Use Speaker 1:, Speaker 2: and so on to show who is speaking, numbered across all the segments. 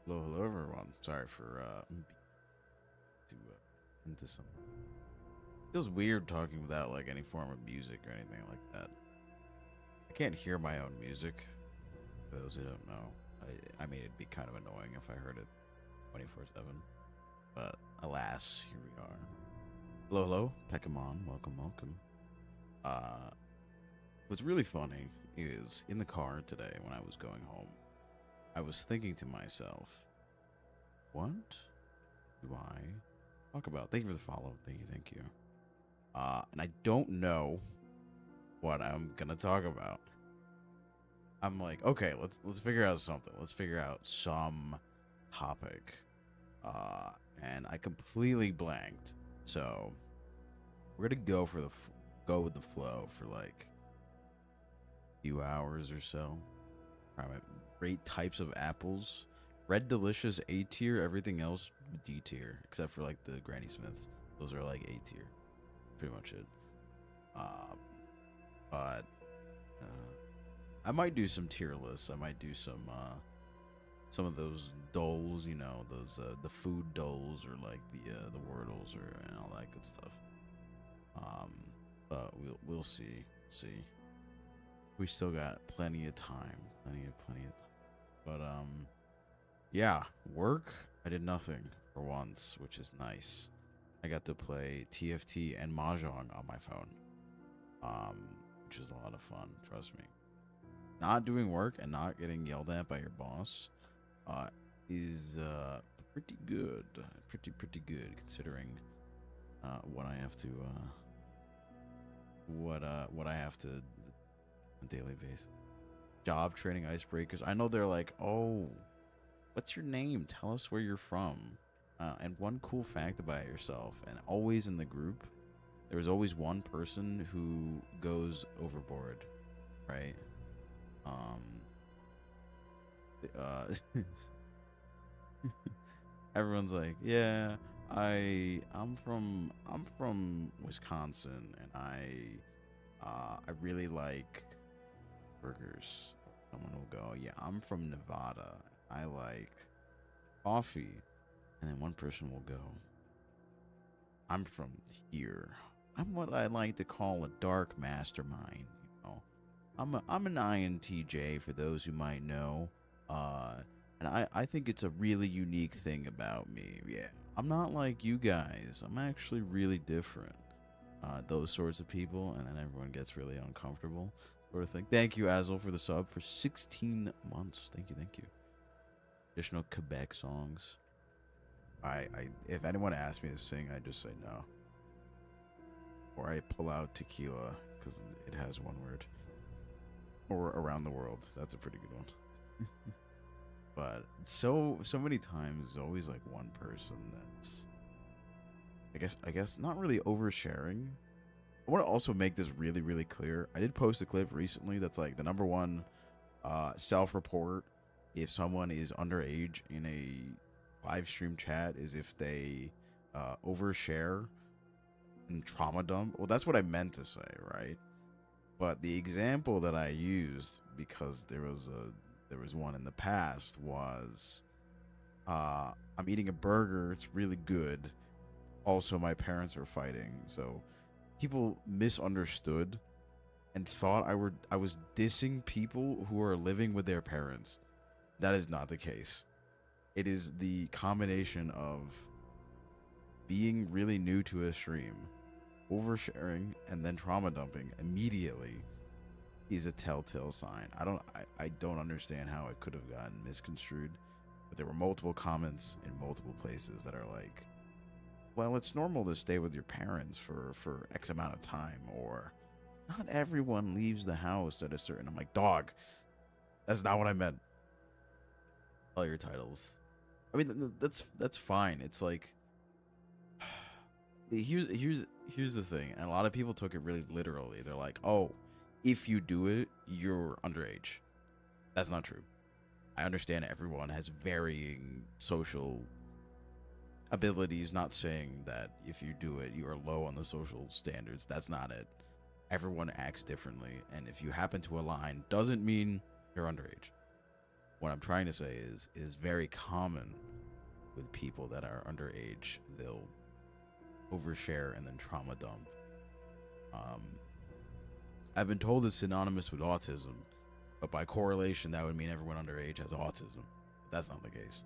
Speaker 1: Hello, everyone. Sorry for into some. Feels weird talking without like any form of music or anything like that. I can't hear my own music. For those who don't know, I mean it'd be kind of annoying if I heard it 24/7. But alas, here we are. Hello, Pekimon. Welcome. Uh, what's really funny is in the car today when I was going home, I was thinking to myself, what do I talk about? Thank you for the follow. Thank you. And I don't know what I'm gonna talk about. I'm like, okay, let's figure out something. Let's figure out some topic. And I completely blanked. So we're gonna go with the flow for like a few hours or so. Probably great types of apples. Red Delicious A tier. Everything else D tier, except for like the Granny Smiths. Those are like A tier. Pretty much it. Um, but I might do some tier lists. I might do some of those doles, you know, those the food doles or like the wordles or and all that good stuff. Um, but we'll see. We still got plenty of time, plenty of time. But yeah, work. I did nothing for once, which is nice. I got to play TFT and Mahjong on my phone, um, which is a lot of fun. Trust me. Not doing work and not getting yelled at by your boss is pretty good. Pretty good considering what I have to what I have to on a daily basis. Job training icebreakers. I know they're like, oh, what's your name? Tell us where you're from. And one cool fact about yourself, and always in the group, there was always one person who goes overboard, right? Um, uh, everyone's like, yeah, I'm from Wisconsin, and I really like burgers. Someone will go, yeah, I'm from Nevada. I like coffee, and then one person will go, I'm from here. I'm what I like to call a dark mastermind. You know, I'm an INTJ for those who might know. Uh, and I think it's a really unique thing about me. Yeah, I'm not like you guys. I'm actually really different. Those sorts of people, and then everyone gets really uncomfortable, sort of thing. Thank you, Azel, for the sub for 16 months. Thank you. Additional Quebec songs. If anyone asks me to sing, I just say no. Or I pull out tequila because it has one word. Or around the world. That's a pretty good one. But so many times there's always like one person that's I guess not really oversharing. I want to also make this really clear. I did post a clip recently that's like the number one self-report if someone is underage in a live stream chat is if they overshare and trauma dump. Well, that's what I meant to say, right? But the example that I used, because there was one in the past, was I'm eating a burger, it's really good. Also, my parents are fighting, so people misunderstood and thought I was dissing people who are living with their parents. That is not the case. It is the combination of being really new to a stream, oversharing, and then trauma dumping immediately is a telltale sign. I don't understand how it could have gotten misconstrued, but there were multiple comments in multiple places that are like, well, it's normal to stay with your parents for X amount of time, or not everyone leaves the house at a certain. I'm like, dog, that's not what I meant. All your titles. I mean, that's fine. It's like here's the thing, and a lot of people took it really literally. They're like, oh, if you do it, you're underage. That's not true. I understand everyone has varying social abilities, not saying that if you do it, you are low on the social standards. That's not it. Everyone acts differently, and if you happen to align, doesn't mean you're underage. what I'm trying to say is it is very common with people that are underage. They'll overshare and then trauma dump. Um, I've been told it's synonymous with autism, but by correlation, that would mean everyone underage has autism. That's not the case.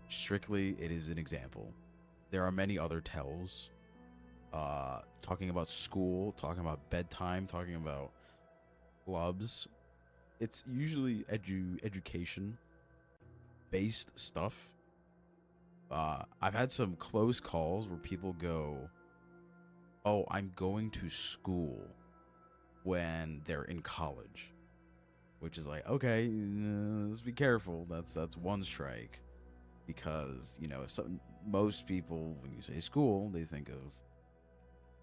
Speaker 1: Strictly, it is an example. There are many other tells. Talking about school, talking about bedtime, talking about clubs. It's usually education based stuff. I've had some close calls where people go, "Oh, I'm going to school," when they're in college, which is like, okay, let's be careful. That's one strike, because most people, when you say school, they think of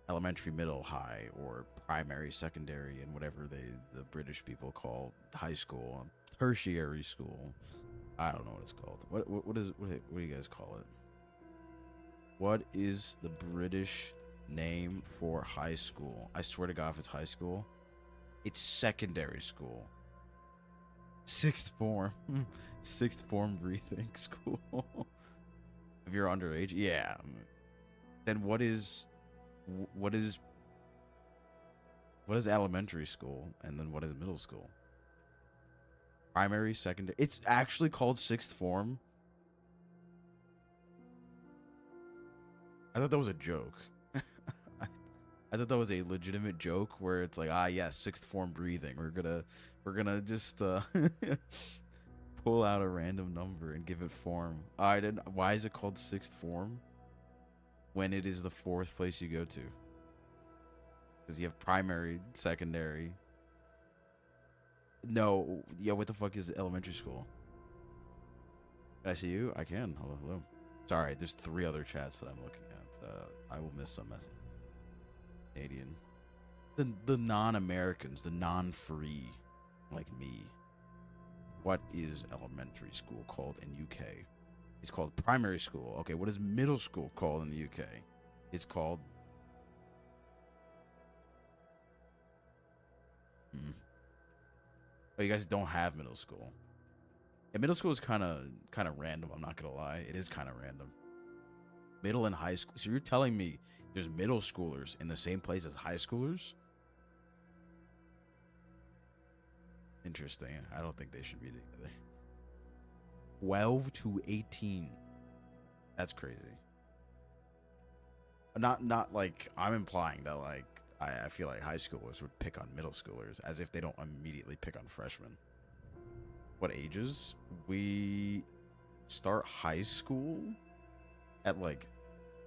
Speaker 1: elementary, middle, high, or primary, secondary, and whatever the British people call high school, tertiary school. I don't know what it's called. What do you guys call it? What is the British name for high school? I swear to God, if it's high school, it's secondary school. Sixth form. Sixth form breathing school. If you're underage, yeah. Then what is elementary school, and then what is middle school? Primary, secondary. It's actually called sixth form. I thought that was a joke. I thought that was a legitimate joke where it's like, yes, sixth form breathing. We're gonna just pull out a random number and give it form. Why is it called sixth form when it is the fourth place you go to? Because you have primary, secondary. No, yeah. What the fuck is elementary school? Can I see you? I can. Hello. Sorry, there's 3 other chats that I'm looking at. I will miss some message. Canadian. The non-Americans, the non-free, like me. What is elementary school called in UK? It's called primary school. Okay, what is middle school called in the UK? It's called... Oh, you guys don't have middle school. Yeah, middle school is kind of random, I'm not gonna lie. It is kind of random. Middle and high school. So you're telling me there's middle schoolers in the same place as high schoolers? Interesting. I don't think they should be together. 12 to 18. That's crazy. Not like I'm implying that like I feel like high schoolers would pick on middle schoolers, as if they don't immediately pick on freshmen. What ages? We start high school at like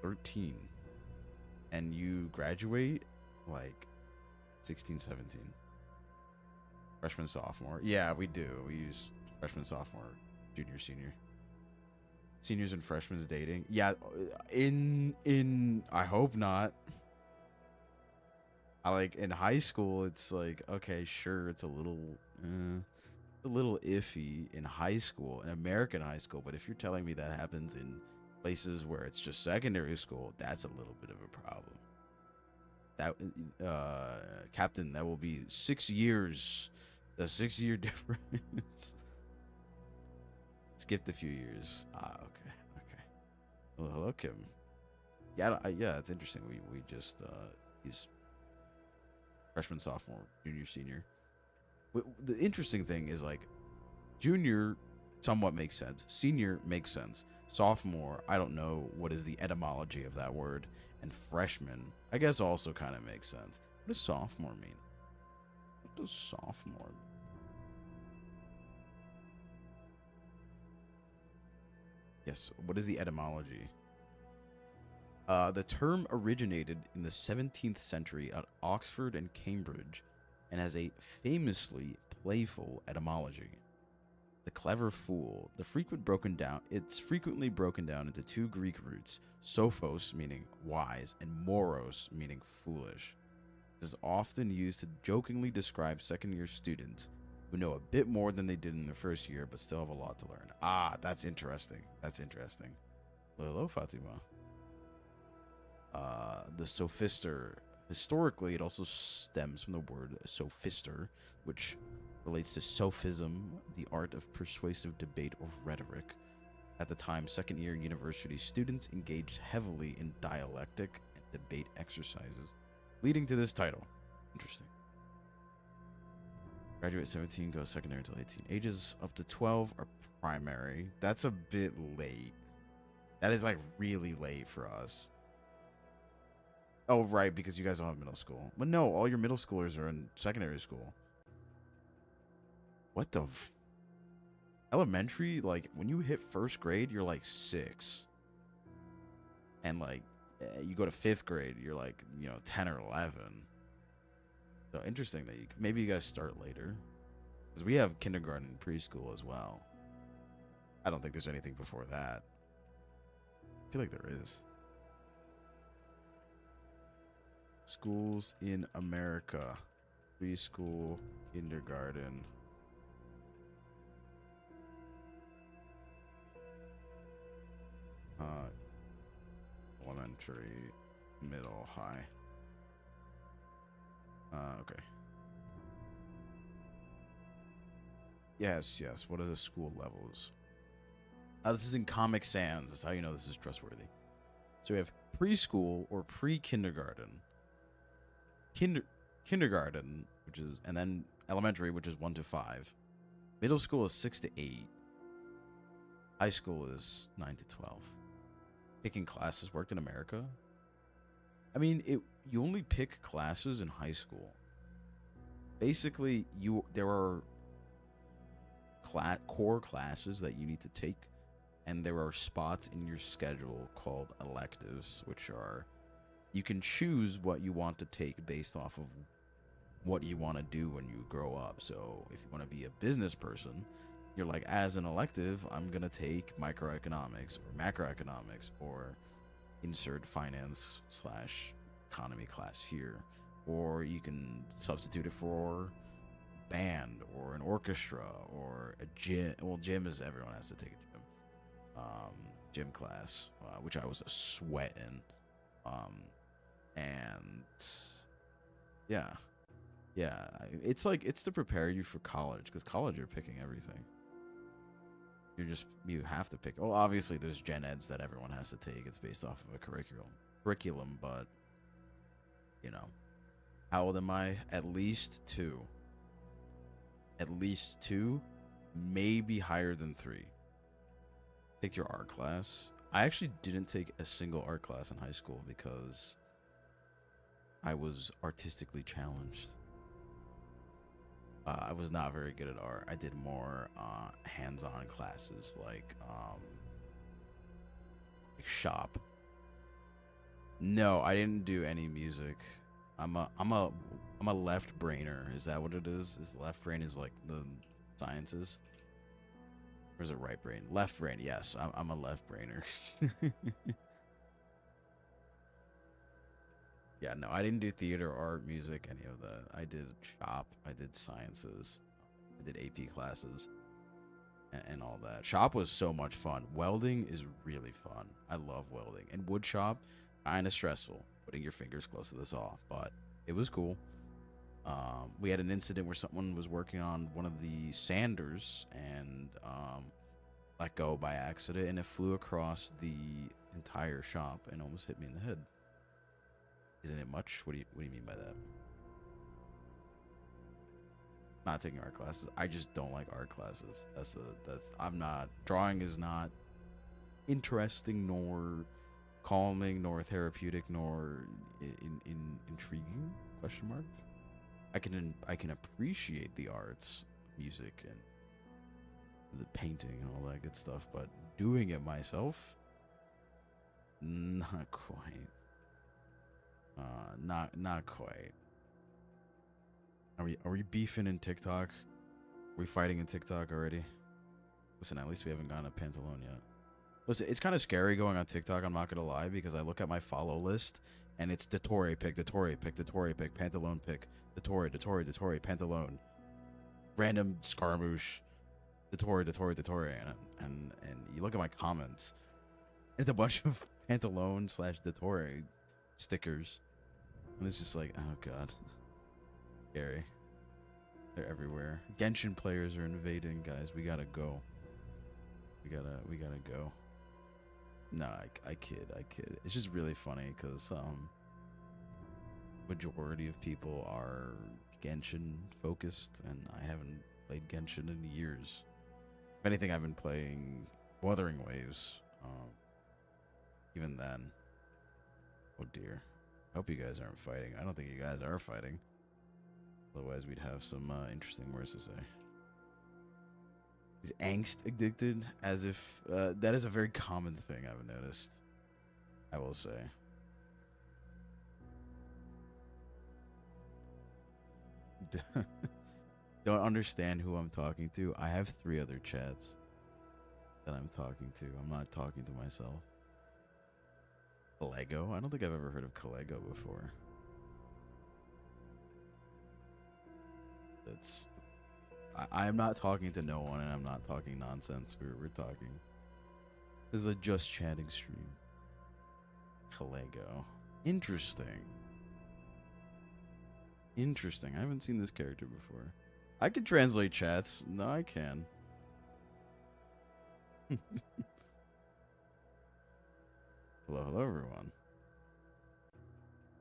Speaker 1: 13, and you graduate like 16, 17. Freshman, sophomore. Yeah, we do. We use freshman, sophomore, junior, senior. Seniors and freshmen dating. Yeah, in I hope not. I like in high school it's like, okay, sure, it's a little iffy in high school, in American high school, but if you're telling me that happens in places where it's just secondary school, that's a little bit of a problem. That Captain, that will be 6 years. A 6-year difference. Skipped a few years. Okay. Well, hello, Kim. Yeah, it's interesting. We just he's freshman, sophomore, junior, senior. The interesting thing is like junior somewhat makes sense. Senior makes sense. Sophomore, I don't know what is the etymology of that word. And freshman, I guess also kind of makes sense. What does sophomore mean? What does sophomore mean? Yes, what is the etymology? The term originated in the 17th century at Oxford and Cambridge and has a famously playful etymology. The clever fool. It's frequently broken down into 2 Greek roots, sophos meaning wise and moros meaning foolish. This is often used to jokingly describe second-year students who know a bit more than they did in their first year but still have a lot to learn. That's interesting. Hello, Fatima. The sophister. Historically, it also stems from the word sophister, which relates to sophism, the art of persuasive debate or rhetoric. At the time, second-year university students engaged heavily in dialectic and debate exercises, leading to this title. Interesting. Graduate at 17, goes secondary until 18. Ages up to 12 are primary. That's a bit late. That is like really late for us. Oh, right, because you guys don't have middle school. But no, all your middle schoolers are in secondary school. What the elementary, like when you hit first grade, you're like 6. And like you go to 5th grade, you're like, 10 or 11. So interesting that maybe you guys start later. Because we have kindergarten and preschool as well. I don't think there's anything before that. I feel like there is. Schools in America. Preschool, kindergarten. Elementary, middle, high. Okay. Yes. What are the school levels? This is in Comic Sans. That's how you know this is trustworthy. So we have preschool or pre-kindergarten. Kindergarten, which is, and then elementary, which is 1 to 5. Middle school is 6 to 8. High school is 9 to 12. Picking classes worked in America. I mean, you only pick classes in high school. Basically, there are core classes that you need to take, and there are spots in your schedule called electives, which are, you can choose what you want to take based off of what you want to do when you grow up. So if you want to be a business person, you're like, as an elective, I'm going to take microeconomics or macroeconomics or insert finance / economy class here. Or you can substitute it for band or an orchestra or a gym. Well, gym is, everyone has to take a gym class, which I was a sweat in. And yeah, it's like, it's to prepare you for college, because college, you're picking everything. You have to pick. Oh, obviously there's gen eds that everyone has to take. It's based off of a curriculum, but how old am I? At least 2, maybe higher than 3. Take your art class. I actually didn't take a single art class in high school because I was artistically challenged. I was not very good at art. I did more hands-on classes like shop. No, I didn't do any music. I'm a left brainer. Is that what it is? Is left brain is like the sciences? Or is it right brain? Left brain. Yes, I'm a left brainer. Yeah, no, I didn't do theater, art, music, any of that. I did shop, I did sciences, I did AP classes, and all that. Shop was so much fun. Welding is really fun. I love welding. And wood shop, kind of stressful, putting your fingers close to the saw, but it was cool. We had an incident where someone was working on one of the sanders and let go by accident, and it flew across the entire shop and almost hit me in the head. Isn't it much? What do you mean by that? Not taking art classes. I just don't like art classes. I'm not, drawing is not interesting, nor calming, nor therapeutic, nor intriguing, question mark. I can appreciate the arts, music, and the painting and all that good stuff, but doing it myself, not quite. Not quite. Are we beefing in TikTok? Are we fighting in TikTok already? Listen, at least we haven't gone to Pantalone yet. Listen, it's kind of scary going on TikTok, I'm not gonna lie, because I look at my follow list and it's Dottore pick, Pantalone pick, Dottore, Pantalone, random Scaramouche, Dottore, and you look at my comments, it's a bunch of Pantalone / Dottore stickers, and it's just like, oh god, scary. They're everywhere. Genshin players are invading, guys. We gotta go. We gotta go. No, I kid. It's just really funny because majority of people are Genshin focused, and I haven't played Genshin in years. If anything, I've been playing Wuthering Waves. Even then. Oh dear. I hope you guys aren't fighting. I don't think you guys are fighting. Otherwise, we'd have some interesting words to say. Is angst addicted? As if that is a very common thing I've noticed. I will say. Don't understand who I'm talking to. I have 3 other chats that I'm talking to. I'm not talking to myself. Lego? I don't think I've ever heard of Lego before. That's. I'm not talking to no one, and I'm not talking nonsense. We're talking. This is a just chatting stream. Lego. Interesting. Interesting. I haven't seen this character before. I can translate chats. No, I can. Hello, everyone.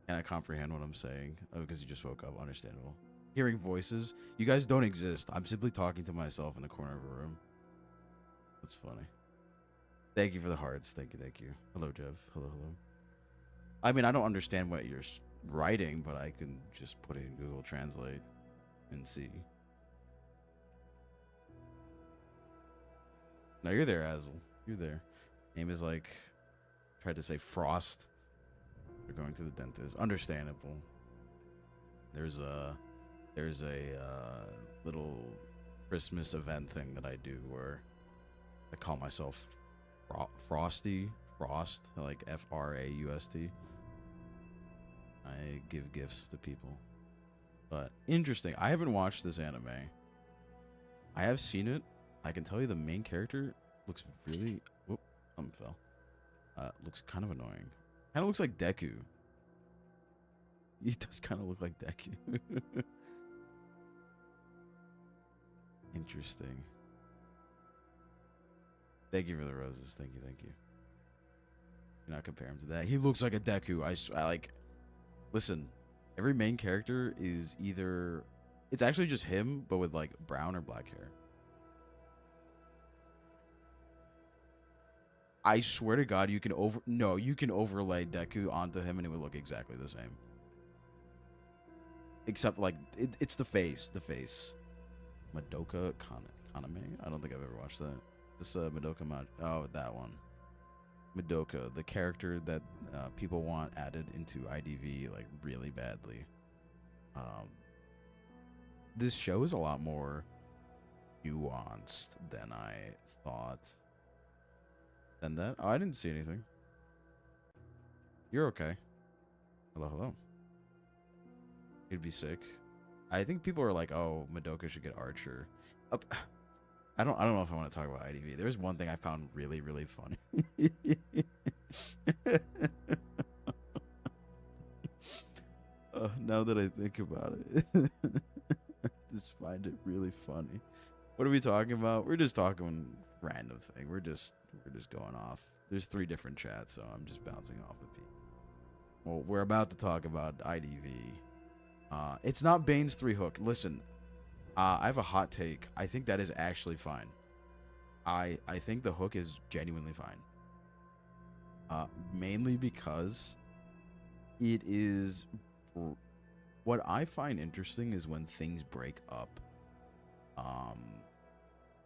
Speaker 1: Can I comprehend what I'm saying? Oh, because you just woke up. Understandable. Hearing voices. You guys don't exist. I'm simply talking to myself in the corner of a room. That's funny. Thank you for the hearts. Thank you. Hello, Jeff. Hello. I mean, I don't understand what you're writing, but I can just put it in Google Translate and see. No, you're there, Azel. You're there. Name is like... Tried to say Faust. They're going to the dentist. Understandable. There's a little Christmas event thing that I do where I call myself Frosty. Frost, like Fraust. I give gifts to people. But interesting. I haven't watched this anime. I have seen it. I can tell you the main character looks really... Whoop, something fell. Looks kind of annoying. Kind of looks like Deku. He does kind of look like Deku. Interesting. Thank you for the roses. Thank you. Do not compare him to that. He looks like a Deku. I like... Listen, every main character is either... It's actually just him, but with like brown or black hair. I swear to God, you can overlay Deku onto him and it would look exactly the same. Except like it's the face. Madoka Kaname? I don't think I've ever watched that. This Madoka oh, that one. Madoka, the character that people want added into IDV like really badly. This show is a lot more nuanced than I thought. Than that? Oh, I didn't see anything. You're okay. Hello. You'd be sick. I think people are like, oh, Madoka should get Archer. I don't know if I want to talk about IDV. There's one thing I found really, really funny. Now that I think about it, I just find it really funny. What are we talking about? We're just talking random thing. We're just going off. There's 3 different chats, so I'm just bouncing off of people. Well, we're about to talk about IDV. It's not Bane's 3 hook. Listen, I have a hot take. I think that is actually fine. I think the hook is genuinely fine. Mainly because it is... What I find interesting is when things break up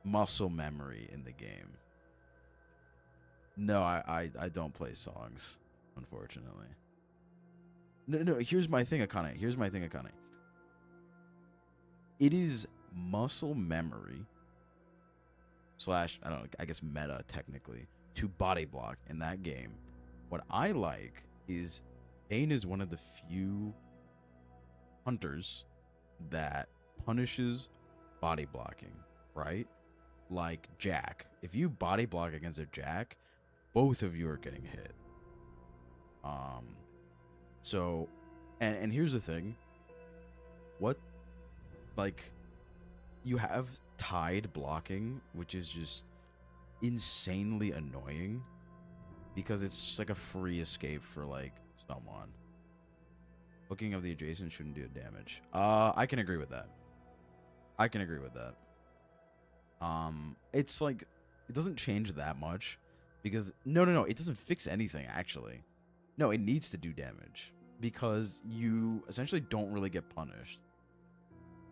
Speaker 1: muscle memory in the game. No, I don't play songs, unfortunately. No, here's my thing, Akane. It is muscle memory / I don't know, I guess meta technically to body block in that game. What I like is Bane is one of the few hunters that punishes body blocking, right? Like Jack. If you body block against a Jack, both of you are getting hit. So, and here's the thing. What, like, you have Tide blocking, which is just insanely annoying because it's just like a free escape for like someone. Hooking of the adjacent shouldn't do damage. I can agree with that. I can agree with that. It's like it doesn't change that much because no, it doesn't fix anything actually. No, it needs to do damage because you essentially don't really get punished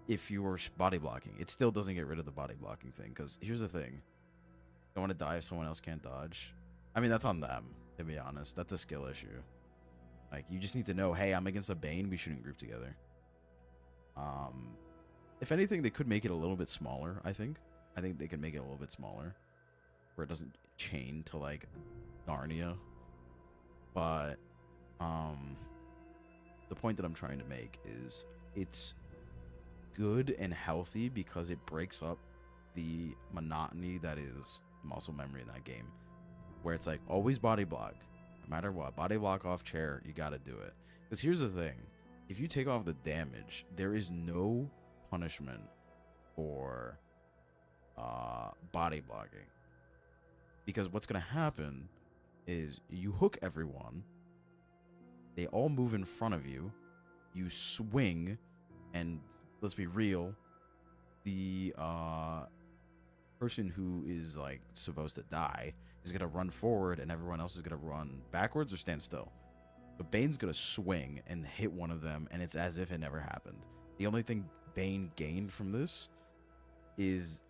Speaker 1: if you were body blocking. It still doesn't get rid of the body blocking thing because here's the thing. Don't want to die if someone else can't dodge. I mean, that's on them, to be honest. That's a skill issue. Like, you just need to know, hey, I'm against a Bane. We shouldn't group together. If anything, they could make it a little bit smaller, I think. I think they could make it a little bit smaller where it doesn't chain to, like, Narnia. But, the point that I'm trying to make is it's good and healthy because it breaks up the monotony that is muscle memory in that game, where it's like always body block, no matter what. Body block off chair, you got to do it. Because here's the thing, if you take off the damage, there is no punishment for body blocking, because what's going to happen is you hook everyone, they all move in front of you, you swing, and let's be real, the person who is like supposed to die is gonna run forward and everyone else is gonna run backwards or stand still. But Bane's gonna swing and hit one of them, and it's as if it never happened. The only thing Bane gained from this is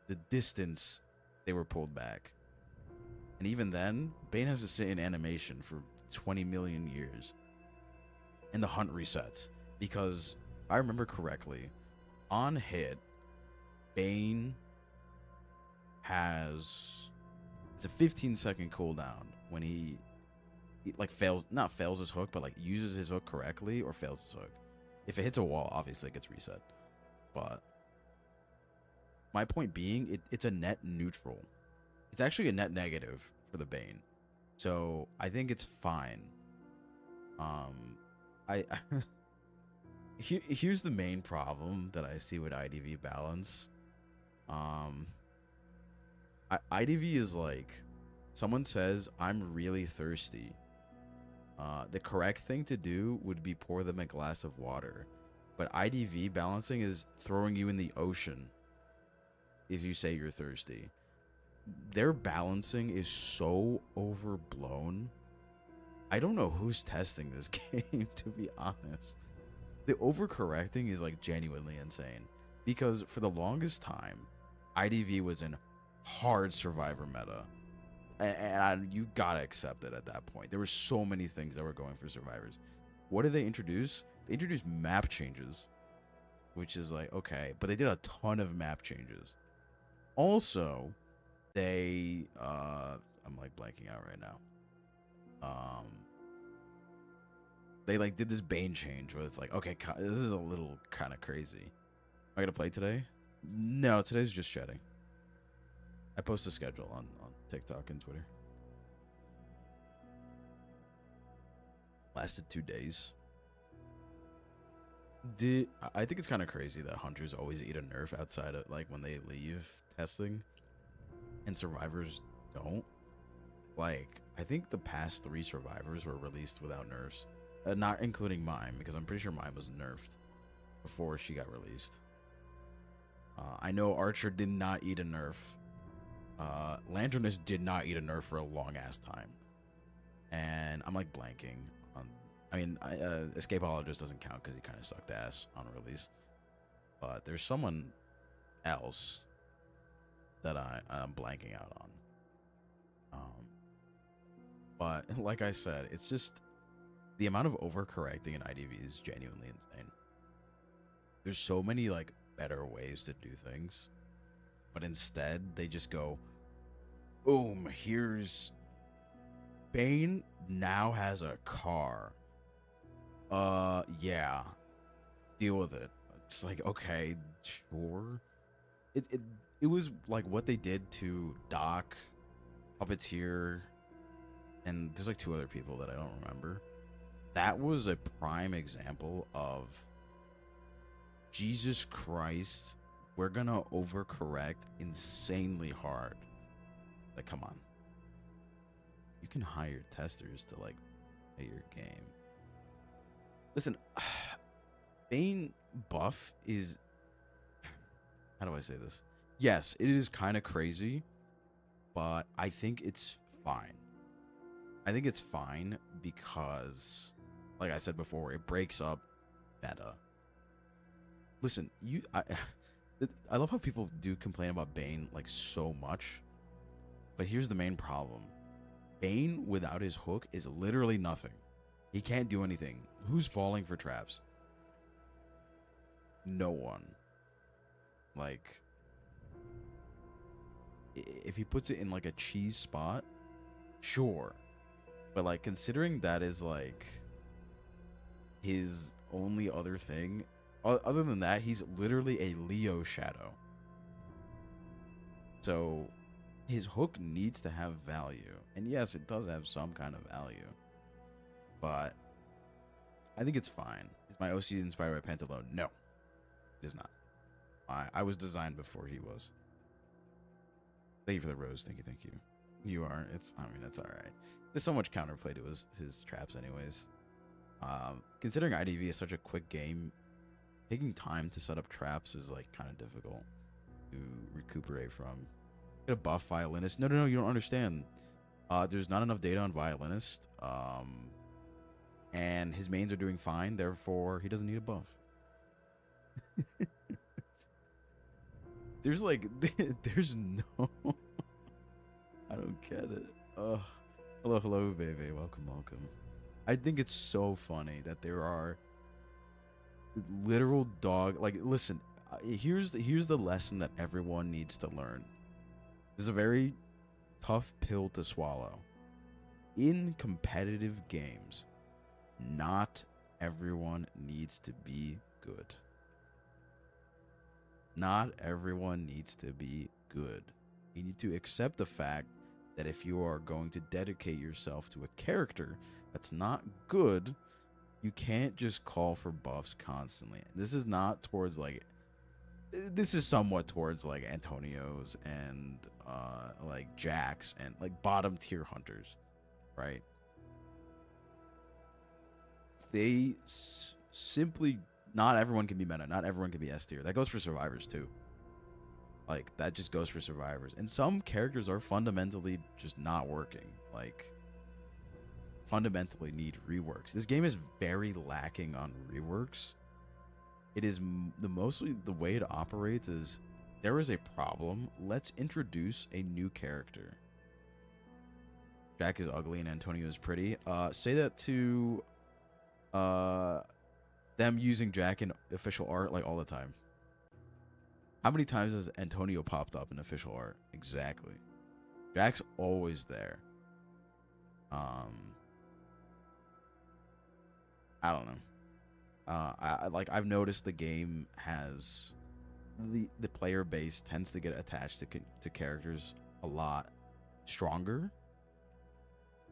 Speaker 1: the distance they were pulled back. And even then, Bane has to sit in animation for 20 million years. And the hunt resets. Because, if I remember correctly, on hit, Bane has... It's a 15-second cooldown when he like fails... Not fails his hook, but like uses his hook correctly or fails his hook. If it hits a wall, obviously it gets reset. But my point being, it's a net neutral. It's actually a net negative for the Bane. So I think it's fine. Here's the main problem that I see with IDV balance. IDV is like, someone says, I'm really thirsty. The correct thing to do would be pour them a glass of water. But IDV balancing is throwing you in the ocean if you say you're thirsty. Their balancing is so overblown. I don't know who's testing this game, to be honest. The overcorrecting is like genuinely insane. Because for the longest time, IDV was in hard survivor meta. And you gotta accept it at that point. There were so many things that were going for survivors. What did they introduce? They introduced map changes. Which is like, okay. But they did a ton of map changes. Also, they... I'm like blanking out right now. They like did this Bane change where it's like, okay, this is a little kind of crazy. Am I gonna play today? No, today's just chatting. I post a schedule on TikTok and Twitter. Lasted 2 days. I think it's kind of crazy that hunters always eat a nerf outside of like when they leave testing, and survivors don't. Like, I think the past 3 survivors were released without nerfs. Not including mine, because I'm pretty sure mine was nerfed before she got released. I know Archer did not eat a nerf. Lanternist did not eat a nerf for a long-ass time. And I'm, like, blanking. Escapologist doesn't count because he kind of sucked ass on release. But there's someone else that I'm blanking out on. But like I said, it's just the amount of overcorrecting in IDV is genuinely insane. There's so many like better ways to do things, but instead they just go, boom, here's Bane now has a car. Yeah, deal with it. It's like, okay, sure. It was like what they did to Doc, Puppeteer, and there's like 2 other people that I don't remember. That was a prime example of Jesus Christ we're gonna overcorrect insanely hard. Like, come on. You can hire testers to like play your game. Listen, Bane buff is, how do I say this? Yes, it is kind of crazy, but I think it's fine. I think it's fine because, like I said before, it breaks up meta. Listen, I love how people do complain about Bane like so much, but here's the main problem. Bane without his hook is literally nothing. He can't do anything. Who's falling for traps? No one. Like, if he puts it in like a cheese spot, sure. But like, considering that is like his only other thing, other than that, he's literally a Leo shadow. So his hook needs to have value. And yes, it does have some kind of value. But I think it's fine. Is my OC inspired by Pantalone? No, it is not. I was designed before he was. Thank you for the rose. Thank you. You are. I mean, it's all right. There's so much counterplay to his traps anyways. Considering IDV is such a quick game, taking time to set up traps is like kind of difficult to recuperate from. Get a buff violinist. No, you don't understand. There's not enough data on violinist. And his mains are doing fine, therefore he doesn't need a buff. There's no I don't get it. Hello, baby. Welcome. I think it's so funny that there are literal dog. Like, listen, here's the lesson that everyone needs to learn. This is a very tough pill to swallow. In competitive games, not everyone needs to be good. Not everyone needs to be good. You need to accept the fact that if you are going to dedicate yourself to a character that's not good, you can't just call for buffs constantly. This is not towards like, this is somewhat towards like Antonio's and like Jax and like bottom tier hunters, right? They simply, not everyone can be meta, not everyone can be S tier. That goes for survivors too. Like, that just goes for survivors. And some characters are fundamentally just not working. Like, fundamentally need reworks. This game is very lacking on reworks. It is mostly the way it operates is, there is a problem. Let's introduce a new character. Jack is ugly and Antonio is pretty. Say that to them using Jack in official art like all the time. How many times has Antonio popped up in official art? Exactly. Jack's always there. I don't know. I've noticed the game has the player base tends to get attached to characters a lot stronger.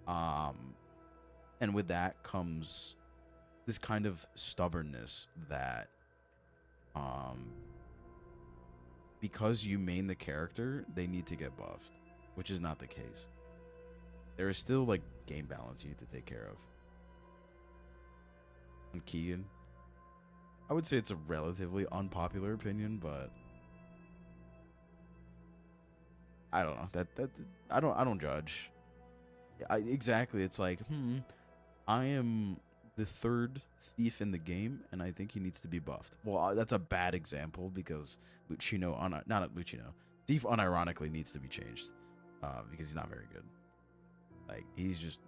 Speaker 1: And with that comes this kind of stubbornness that because you main the character, they need to get buffed, which is not the case. There is still like game balance you need to take care of. On Keegan, I would say it's a relatively unpopular opinion, but I don't know. I don't judge. Exactly. It's like, I am the third thief in the game, and I think he needs to be buffed. Well, that's a bad example because Thief unironically needs to be changed because he's not very good. Like, he's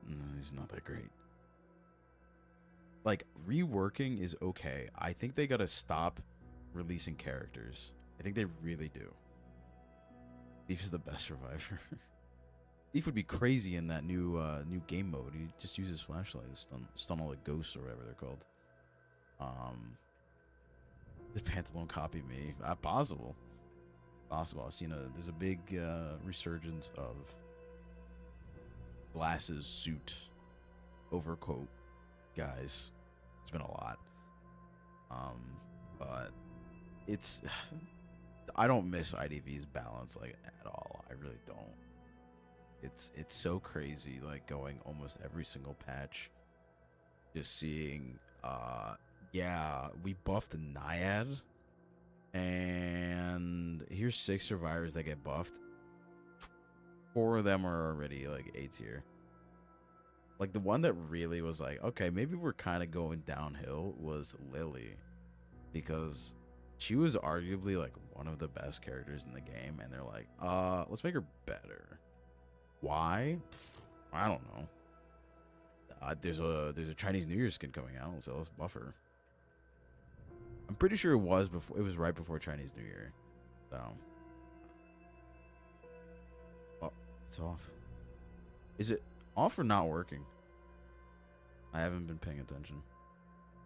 Speaker 1: not that great. Like, reworking is okay. I think they gotta stop releasing characters. I think they really do. Thief is the best survivor. Thief would be crazy in that new game mode. He just uses flashlight to stun all the ghosts or whatever they're called. The Pantalone copy me. Possible. I've seen there's a big resurgence of glasses, suit, overcoat guys. It's been a lot. But it's I don't miss IDV's balance like at all. I really don't. It's so crazy, like going almost every single patch, just seeing yeah, we buffed the Naiad, and here's 6 survivors that get buffed. 4 of them are already like A tier. Like the one that really was like, okay, maybe we're kind of going downhill was Lily, because she was arguably like one of the best characters in the game, and they're like, let's make her better. Why? I don't know. There's a Chinese New Year skin coming out, so let's buff her. I'm pretty sure it was before. It was right before Chinese New Year. So, oh, it's off. Is it off or not working? I haven't been paying attention.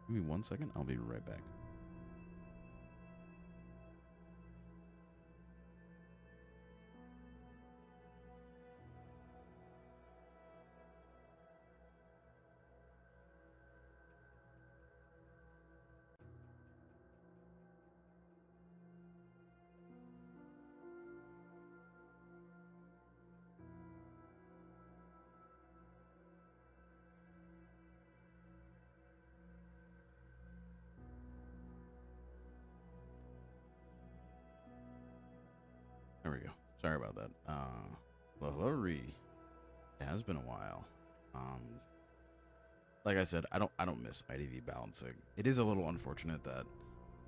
Speaker 1: Give me 1 second. I'll be right back. There we go. Sorry about that. Lohori. It has been a while. Like I said, I don't miss IDV balancing. It is a little unfortunate that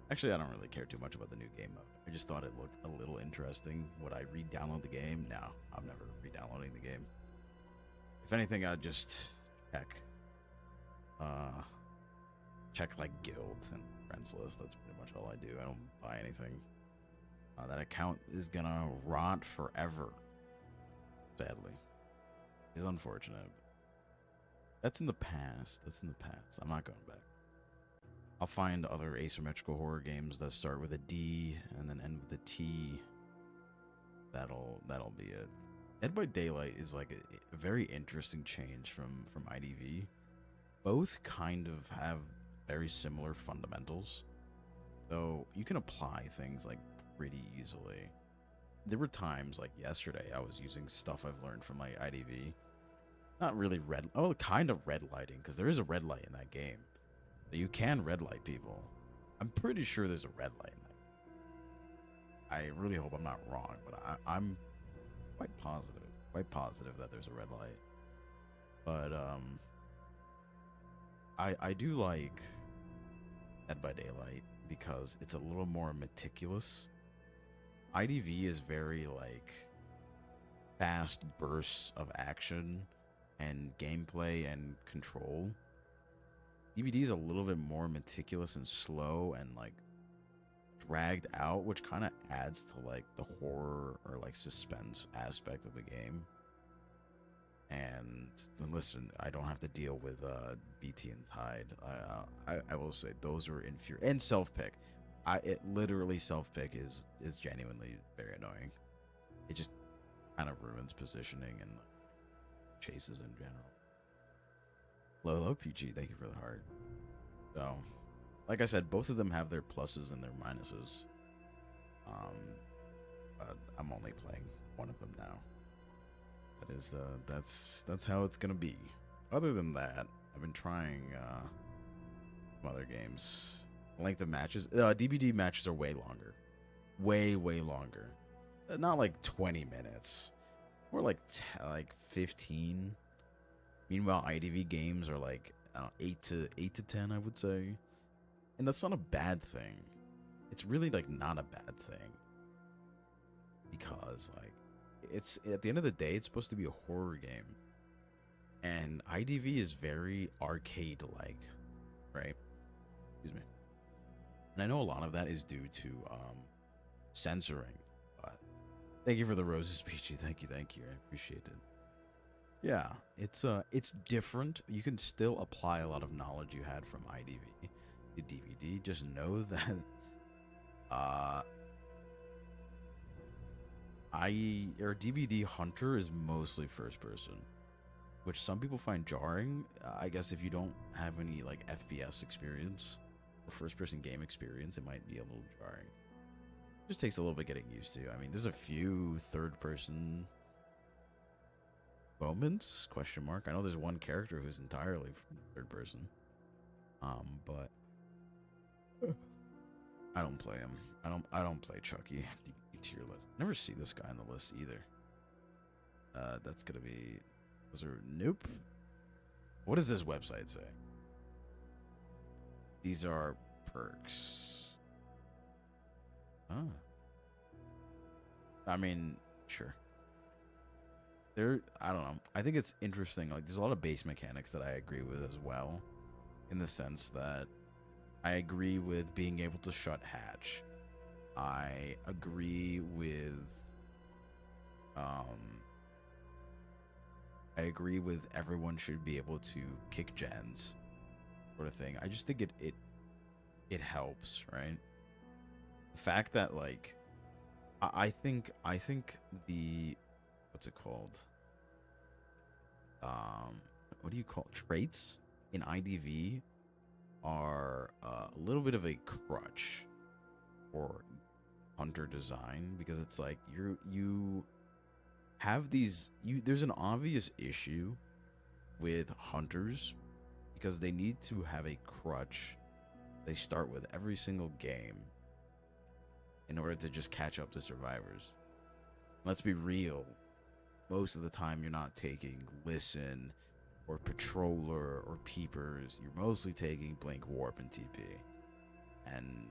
Speaker 1: actually I don't really care too much about the new game mode. I just thought it looked a little interesting. Would I re-download the game? No, I'm never re-downloading the game. If anything, I'd just check like guilds and friends list. That's pretty much all I do. I don't buy anything. That account is gonna rot forever. Sadly, it's unfortunate. That's in the past. That's in the past. I'm not going back. I'll find other asymmetrical horror games that start with a D and then end with a T. That'll be it. Dead by Daylight is like a very interesting change from IDV. Both kind of have very similar fundamentals, so you can apply things like pretty easily. There were times like yesterday I was using stuff I've learned from like IDV. Not really kind of red lighting, because there is a red light in that game. So you can red light people. I'm pretty sure there's a red light in that. I really hope I'm not wrong, but I'm quite positive that there's a red light. But I do like Dead by Daylight because it's a little more meticulous. IDV is very like fast bursts of action and gameplay and control. DVD is a little bit more meticulous and slow and like dragged out, which kind of adds to like the horror or like suspense aspect of the game. And listen, I don't have to deal with BT and Tide. I will say those are infuriating. And self-pick. It literally self-pick is genuinely very annoying. It just kind of ruins positioning and chases in general. Hello, PG. Thank you for the heart. So, like I said, both of them have their pluses and their minuses. But I'm only playing one of them now. That is that's how it's gonna be. Other than that, I've been trying some other games. Length of matches. DBD matches are way longer, way longer. Not like 20 minutes, more like 15. Meanwhile, IDV games are like 8 to 10, I would say, and that's not a bad thing. It's really like not a bad thing, because like it's at the end of the day, it's supposed to be a horror game, and IDV is very arcade-like, right? Excuse me. And I know a lot of that is due to censoring, but thank you for the roses, Peachy. Thank you. I appreciate it. Yeah, it's different. You can still apply a lot of knowledge you had from IDV to DVD. Just know that DVD Hunter is mostly first person, which some people find jarring. I guess if you don't have any like FPS experience or first person game experience, it might be a little jarring. Just takes a little bit getting used to. I mean, there's a few third-person moments? Question mark. I know there's one character who's entirely from third person. But I don't play him. I don't play Chucky. Tier list. Never see this guy on the list either. That's gonna be. Those are nope. What does this website say? These are perks. Ah. I mean, sure. I don't know. I think it's interesting. Like, there's a lot of base mechanics that I agree with as well, in the sense that I agree with being able to shut hatch. I agree with, everyone should be able to kick gens, sort of thing. I just think it helps, right? The fact that, like, I think the, what's it called? What do you call it? Traits in IDV are a little bit of a crutch for hunter design, because it's like you have these, there's an obvious issue with hunters because they need to have a crutch they start with every single game in order to just catch up to survivors. Let's be real. Most of the time you're not taking Listen or Patroller or Peepers. You're mostly taking Blink, Warp, and TP. And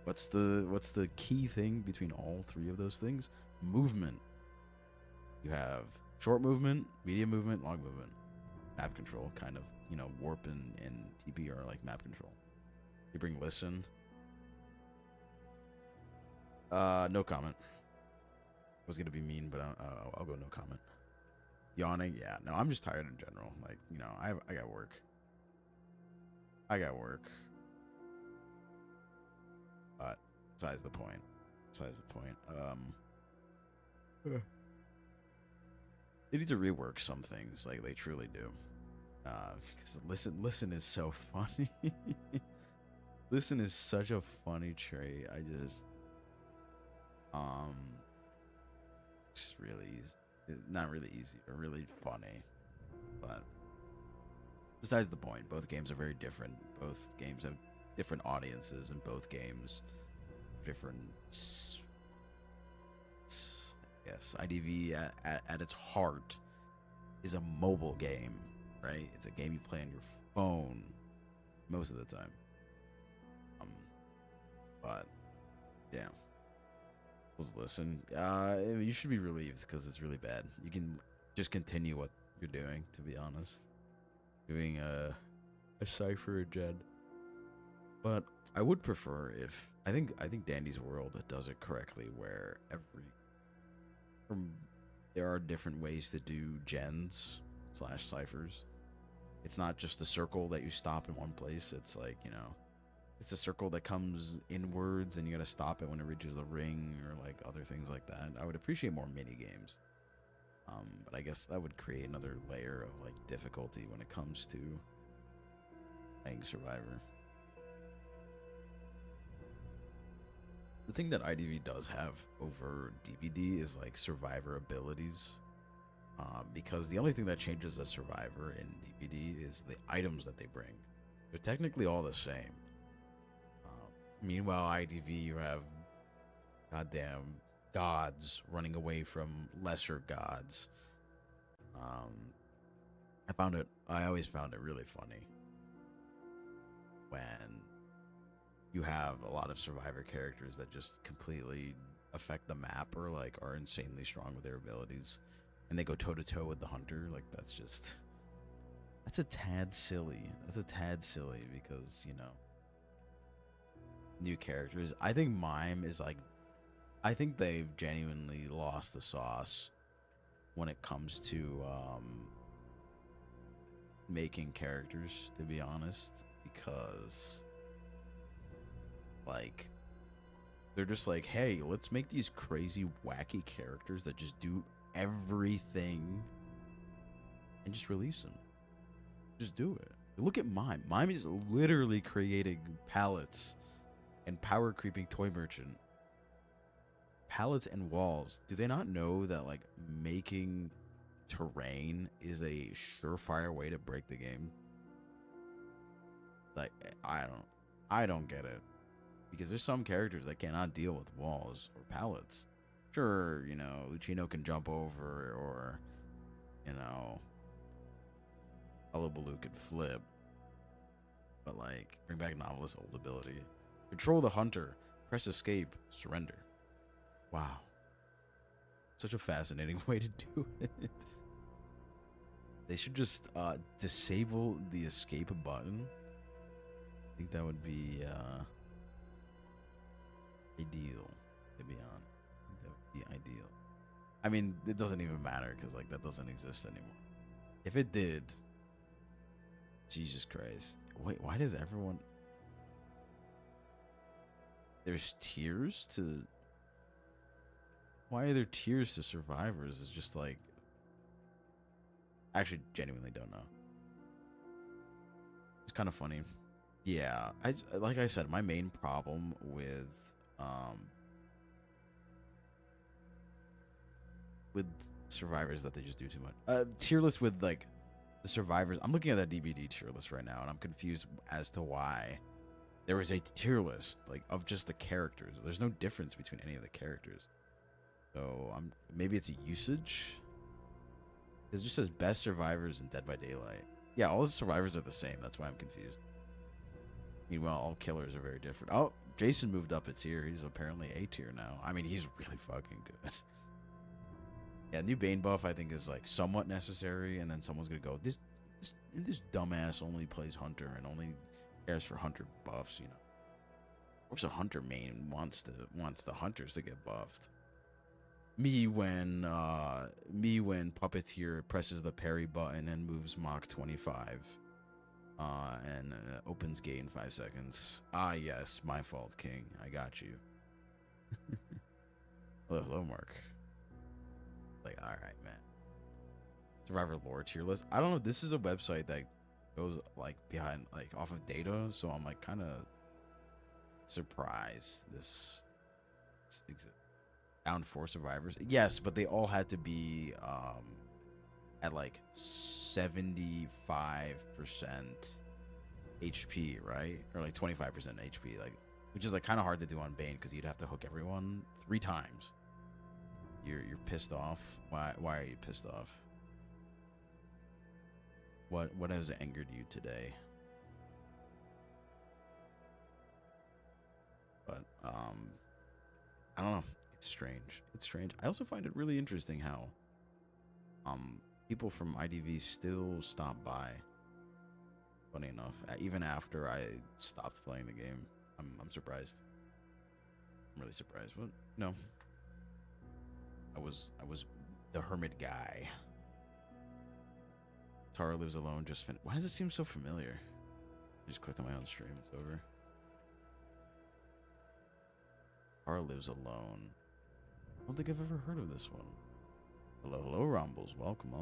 Speaker 1: what's the key thing between all three of those things? Movement. You have short movement, medium movement, long movement. Map control, kind of, Warp and TP are like map control. You bring Listen. No comment. I was gonna be mean, but I'll go no comment. Yawning, yeah. No, I'm just tired in general. Like, I got work. But besides the point. They need to rework some things, like they truly do. Because listen is so funny. Listen is such a funny trait. I just really easy. Not really easy, but really funny. But besides the point, both games are very different. Both games have different audiences, and both games different. Yes, IDV at its heart is a mobile game, right? It's a game you play on your phone most of the time. But yeah. Listen, you should be relieved because it's really bad. You can just continue what you're doing, to be honest. Doing a cipher or gen. But I would prefer if I think Dandy's World does it correctly, where there are different ways to do gens / ciphers. It's not just the circle that you stop in one place. It's like, it's a circle that comes inwards and you gotta stop it when it reaches the ring, or like other things like that. I would appreciate more mini games. But I guess that would create another layer of like difficulty when it comes to playing Survivor. The thing that IDV does have over DBD is like Survivor abilities. Because the only thing that changes a Survivor in DBD is the items that they bring. They're technically all the same. Meanwhile, IDV, you have goddamn gods running away from lesser gods. I always found it really funny when you have a lot of Survivor characters that just completely affect the map, or like are insanely strong with their abilities, and they go toe to toe with the hunter. Like, that's a tad silly. Because, new characters. I think Mime is like, I think they've genuinely lost the sauce when it comes to making characters, to be honest, because like they're just like, hey, let's make these crazy wacky characters that just do everything and just release them. Just do it. Look at Mime. Mime is literally creating pallets and power creeping toy merchant. pallets and walls. Do they not know that like making terrain is a surefire way to break the game? Like I don't get it. Because there's some characters that cannot deal with walls or pallets. Sure, you know, Lucino can jump over, or, you know, Hullabaloo could flip. But, like, bring back Novelist's old ability. Control the hunter. Press escape. Surrender. Wow. Such a fascinating way to do it. They should just disable the escape button. I think that would be ideal, to be honest. I think that would be ideal. I mean, it doesn't even matter because like that doesn't exist anymore. If it did, Jesus Christ. Wait, why does everyone... There's tiers to... Why are there tiers to survivors? It's just like... I actually genuinely don't know. It's kind of funny. Yeah, like I said, my main problem with survivors that they just do too much. Tier list with like the survivors. I'm looking at that DBD tier list right now, and I'm confused as to why there was a tier list like of just the characters. There's no difference between any of the characters. So maybe it's a usage. It just says best survivors in Dead by Daylight. Yeah, all the survivors are the same. That's why I'm confused. Meanwhile, all killers are very different. Oh, Jason moved up a tier. He's apparently A tier now. I mean, he's really fucking good. Yeah, new Bane buff I think is like somewhat necessary, and then someone's gonna go, this dumbass only plays Hunter and only cares for Hunter buffs, you know. Of course, a Hunter main wants the Hunters to get buffed. Me when Puppeteer presses the parry button and moves Mach 25. And opens gate in 5 seconds. Ah, yes, my fault, King. I got you. Hello, Mark. Like, all right, man. Survivor lore tier list. I don't know. This is a website that goes like behind, like off of data, so I'm like kind of surprised this exists. Down 4 survivors. Yes, but they all had to be at like 75% HP, right? Or like 25% HP, like, which is like kind of hard to do on Bane because you'd have to hook everyone 3 times. You're pissed off. Why are you pissed off? What has angered you today? But I don't know. It's strange. It's strange. I also find it really interesting how people from IDV still stop by. Funny enough, even after I stopped playing the game, I'm surprised. I'm really surprised, but no. I was the hermit guy. Tara lives alone. Why does it seem so familiar? I just clicked on my own stream. It's over. Tara lives alone. I don't think I've ever heard of this one. Hello, Rumbles. Welcome.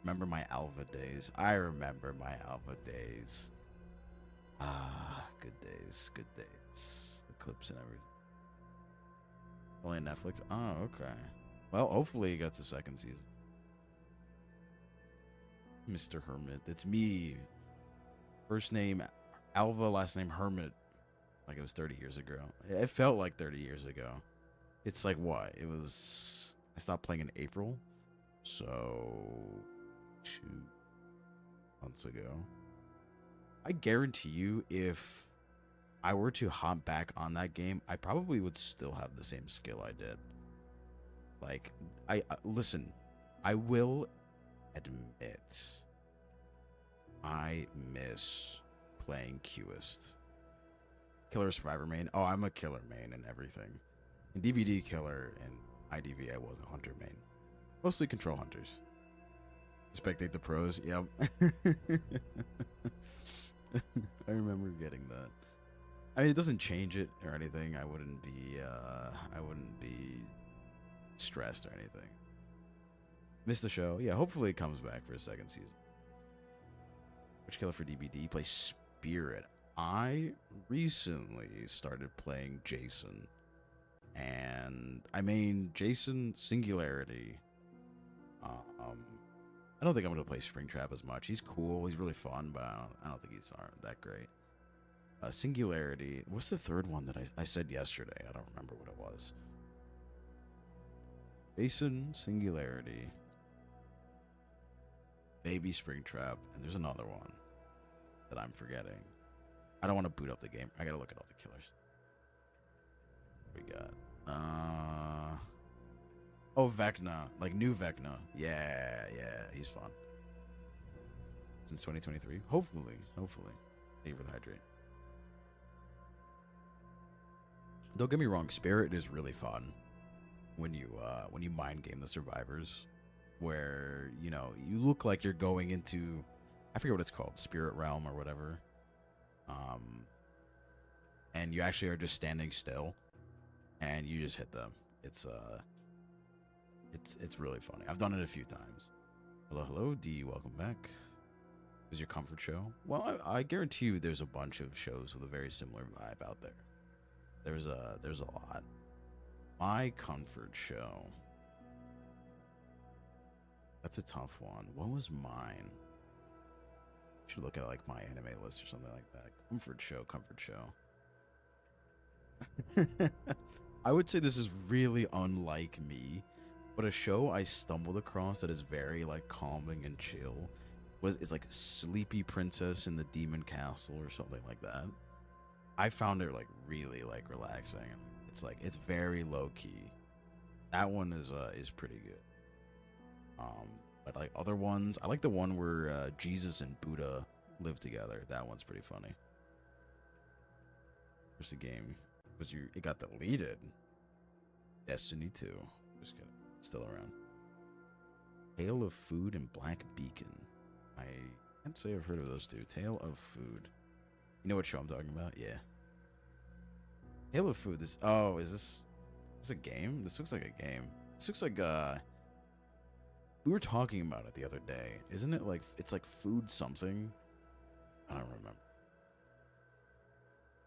Speaker 1: Remember my Alpha days. I remember my Alpha days. Ah, good days. The clips and everything. Only on Netflix? Oh, okay. Well, hopefully it gets a second season. Mr. Hermit. It's me. First name Alva, last name Hermit. Like it was 30 years ago. It felt like 30 years ago. It's like what? It was... I stopped playing in April. So... 2 months ago. I guarantee you if I were to hop back on that game, I probably would still have the same skill I did. Like, listen, I will admit I miss playing Qist. Killer Survivor main. Oh, I'm a killer main and everything. In DBD killer and IDV, I was a hunter main. Mostly control hunters. Spectate the pros. Yep. I remember getting that. I mean, it doesn't change it or anything. I wouldn't be stressed or anything. Missed the show. Yeah, hopefully it comes back for a second season. Which killer for DBD? Play Spirit. I recently started playing Jason. And I mean, Jason Singularity. I don't think I'm gonna play Springtrap as much. He's cool. He's really fun, but I don't think he's that great. Singularity. What's the third one that I said yesterday? I don't remember what it was. Jason Singularity. Baby Springtrap, and there's another one that I'm forgetting. I don't want to boot up the game. I gotta look at all the killers. What we got? Oh, Vecna. Like new Vecna. Yeah, he's fun. Since 2023. Hopefully. Thank you for the hydrate. Don't get me wrong, Spirit is really fun when you mind game the survivors, where, you know, you look like you're going into, I forget what it's called, Spirit Realm or whatever. And you actually are just standing still and you just hit them. It's really funny. I've done it a few times. Hello, D, welcome back. Is your comfort show? Well, I guarantee you there's a bunch of shows with a very similar vibe out there. There's a lot. My comfort show. That's a tough one. What was mine? Should look at like my anime list or something like that. Comfort show. I would say this is really unlike me, but a show I stumbled across that is very like calming and chill is like Sleepy Princess in the Demon Castle or something like that. I found it like really like relaxing. It's very low key. That one is pretty good. But like other ones, I like the one where Jesus and Buddha live together. That one's pretty funny. There's the game. It got deleted. Destiny 2. Just kidding. Still around. Tale of Food and Black Beacon. I can't say I've heard of those two. Tale of Food. You know what show I'm talking about? Yeah. Tale of Food. Is this a game? This looks like a game. This looks like we were talking about it the other day. Isn't it like it's like food something? I don't remember.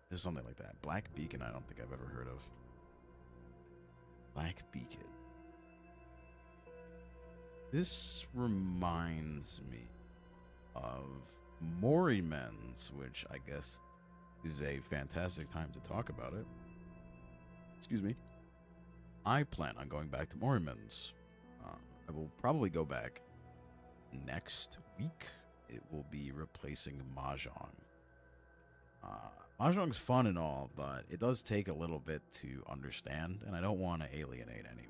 Speaker 1: There's something like that. Black Beacon, I don't think I've ever heard of. Black Beacon. This reminds me of Morimens, which I guess is a fantastic time to talk about it. Excuse me. I plan on going back to Morimens. I will probably go back next week. It will be replacing Mahjong. Mahjong's fun and all, but it does take a little bit to understand, and I don't want to alienate anyone.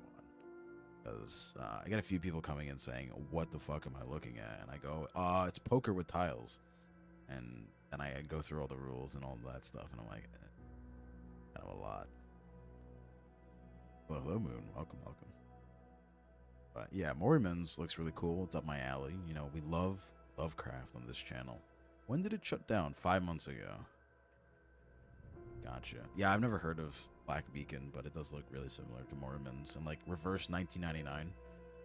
Speaker 1: Because I get a few people coming in saying, what the fuck am I looking at? And I go, it's poker with tiles. And then I go through all the rules and all that stuff, and I'm like, kind of a lot. Well, hello, Moon. Welcome. But yeah, Morimens looks really cool. It's up my alley. You know, we love Lovecraft on this channel. When did it shut down? 5 months ago. Gotcha. Yeah, I've never heard of Black Beacon, but it does look really similar to Morimens. And like Reverse 1999.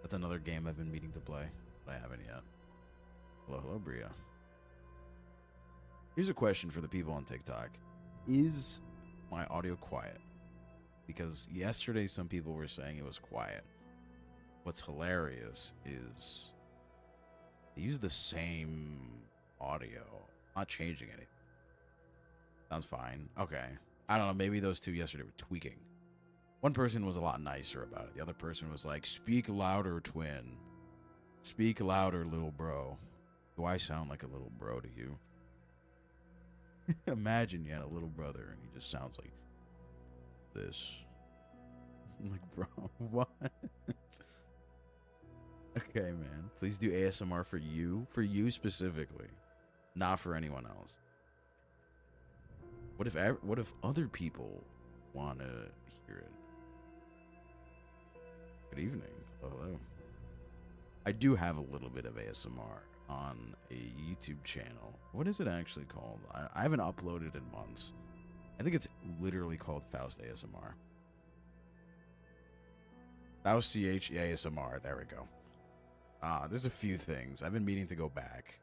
Speaker 1: That's another game I've been meaning to play, but I haven't yet. Hello, Bria. Here's a question for the people on TikTok. Is my audio quiet? Because yesterday some people were saying it was quiet. What's hilarious is they use the same audio, not changing anything. Sounds fine. Okay. I don't know. Maybe those two yesterday were tweaking. One person was a lot nicer about it. The other person was like, speak louder, twin. Speak louder, little bro. Do I sound like a little bro to you? Imagine you had a little brother and he just sounds like this. I'm like, bro, what? Okay, man. Please do ASMR for you specifically, not for anyone else. What if other people want to hear it? Good evening. Hello. I do have a little bit of ASMR on a YouTube channel. What is it actually called? I haven't uploaded in months. I think it's literally called Faust ASMR. Faust CH ASMR. There we go. There's a few things. I've been meaning to go back.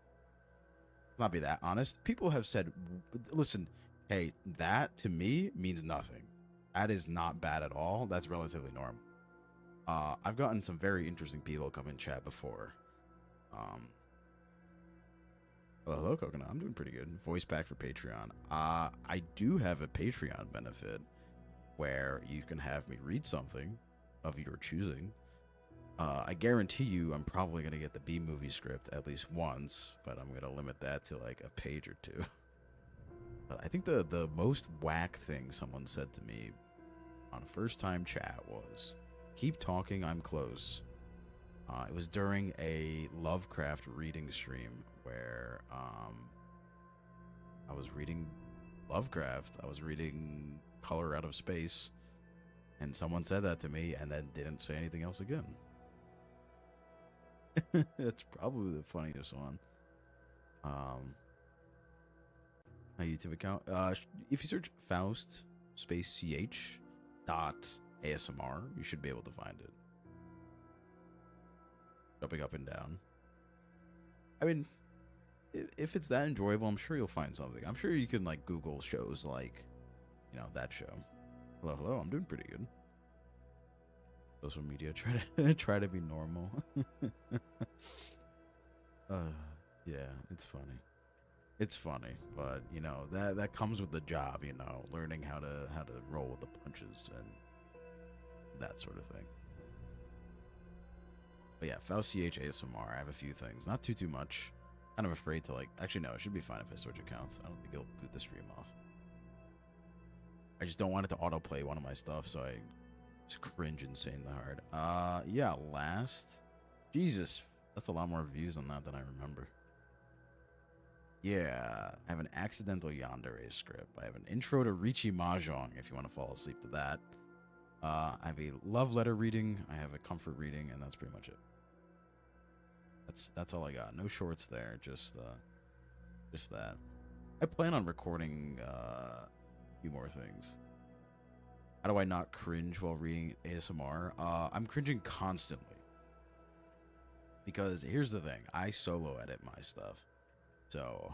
Speaker 1: Not be that honest. People have said, listen, hey, that to me means nothing. That is not bad at all. That's relatively normal. I've gotten some very interesting people come in chat before. Hello, Coconut. I'm doing pretty good. Voice pack for Patreon. I do have a Patreon benefit where you can have me read something of your choosing. I guarantee you I'm probably going to get the B-movie script at least once, but I'm going to limit that to like a page or two. But I think the most whack thing someone said to me on a first-time chat was, "Keep talking, I'm close." It was during a Lovecraft reading stream where I was reading Lovecraft. I was reading Color Out of Space, and someone said that to me and then didn't say anything else again. That's probably the funniest one. My YouTube account. If you search Faust space ch dot ASMR, you should be able to find it. Jumping up and down. I mean, if it's that enjoyable, I'm sure you'll find something. I'm sure you can like Google shows like, you know, that show. Hello. I'm doing pretty good. Social media, try to be normal. Yeah, it's funny. It's funny, but you know that comes with the job. You know, learning how to roll with the punches and that sort of thing. But yeah, Faust CH ASMR. I have a few things, not too much. Kind of afraid to like. Actually, no, it should be fine if I switch accounts. I don't think it'll boot the stream off. I just don't want it to autoplay one of my stuff, so I just cringe insanely hard. Yeah, last. Jesus, that's a lot more views on that than I remember. Yeah, I have an accidental yandere script. I have an intro to Richi Mahjong, if you want to fall asleep to that. I have a love letter reading. I have a comfort reading, and that's pretty much it. That's all I got. No shorts there. Just that. I plan on recording a few more things. How do I not cringe while reading ASMR? I'm cringing constantly. Because here's the thing. I solo edit my stuff. So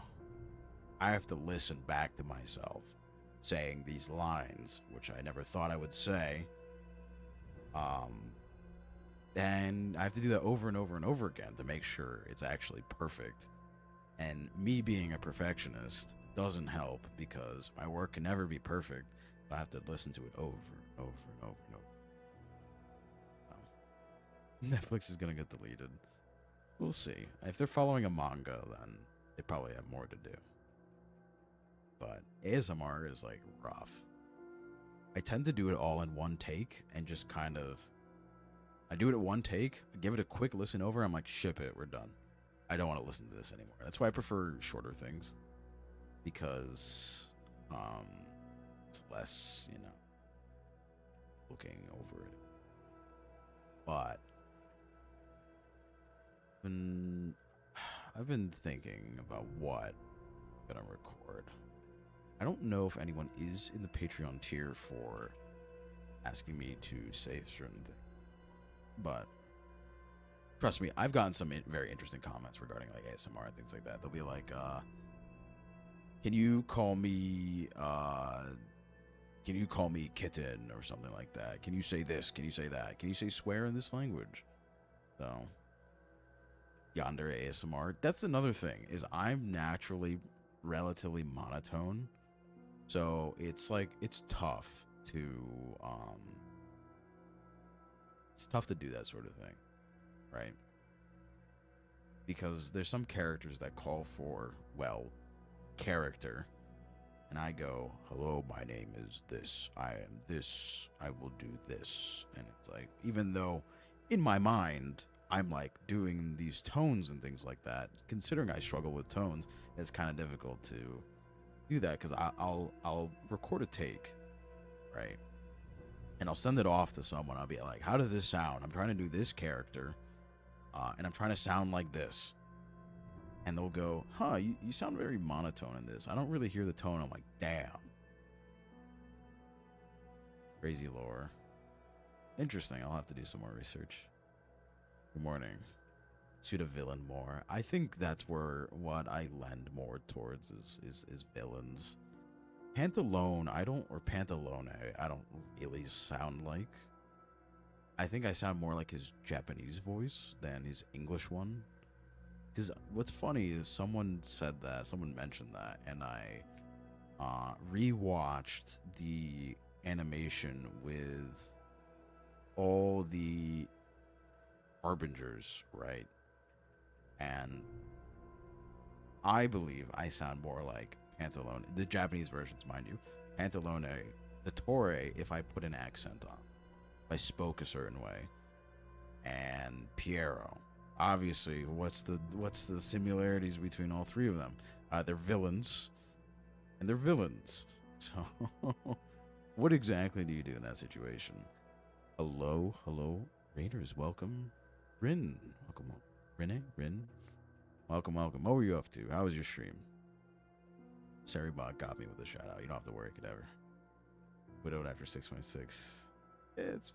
Speaker 1: I have to listen back to myself saying these lines, which I never thought I would say. And I have to do that over and over and over again to make sure it's actually perfect. And me being a perfectionist doesn't help because my work can never be perfect. I have to listen to it over and over and over and over. Netflix is going to get deleted. We'll see. If they're following a manga, then they probably have more to do. But ASMR is like rough. I tend to do it all in one take and just kind of... I do it at one take, I give it a quick listen over, I'm like, ship it, we're done. I don't want to listen to this anymore. That's why I prefer shorter things. Because it's less, you know, looking over it. But I've been thinking about what I'm gonna record. I don't know if anyone is in the Patreon tier for asking me to say certain things, but trust me, I've gotten some very interesting comments regarding like ASMR and things like that. They'll be like, can you call me kitten or something like that? Can you say this? Can you say that? Can you say swear in this language? So yonder ASMR. That's another thing, is I'm naturally relatively monotone. So it's like, it's tough to do that sort of thing, right? Because there's some characters that call for, well, character, and I go, hello, my name is this, I am this, I will do this, and it's like, even though in my mind I'm like doing these tones and things like that, considering I struggle with tones, it's kind of difficult to do that, because I'll record a take, right, and I'll send it off to someone. I'll be like, how does this sound? I'm trying to do this character, and I'm trying to sound like this. And they'll go, huh, you sound very monotone in this. I don't really hear the tone. I'm like, damn. Crazy lore. Interesting. I'll have to do some more research. Good morning. Suit a villain more. I think that's what I lend more towards is villains. Pantalone, or Pantalone, I don't really sound like. I think I sound more like his Japanese voice than his English one. Because what's funny is someone mentioned that, and I rewatched the animation with all the Harbingers, right? And I believe I sound more like Pantalone, the Japanese versions, mind you. Pantalone, the Torre, if I put an accent on, if I spoke a certain way, and Piero. Obviously, what's the similarities between all three of them? They're villains, and they're villains. So, what exactly do you do in that situation? Hello, Raiders, welcome. Rin, welcome. Rin, welcome. What were you up to? How was your stream? Saribot got me with a shout out. You don't have to worry, Cadaver. Widowed after 6.6. That's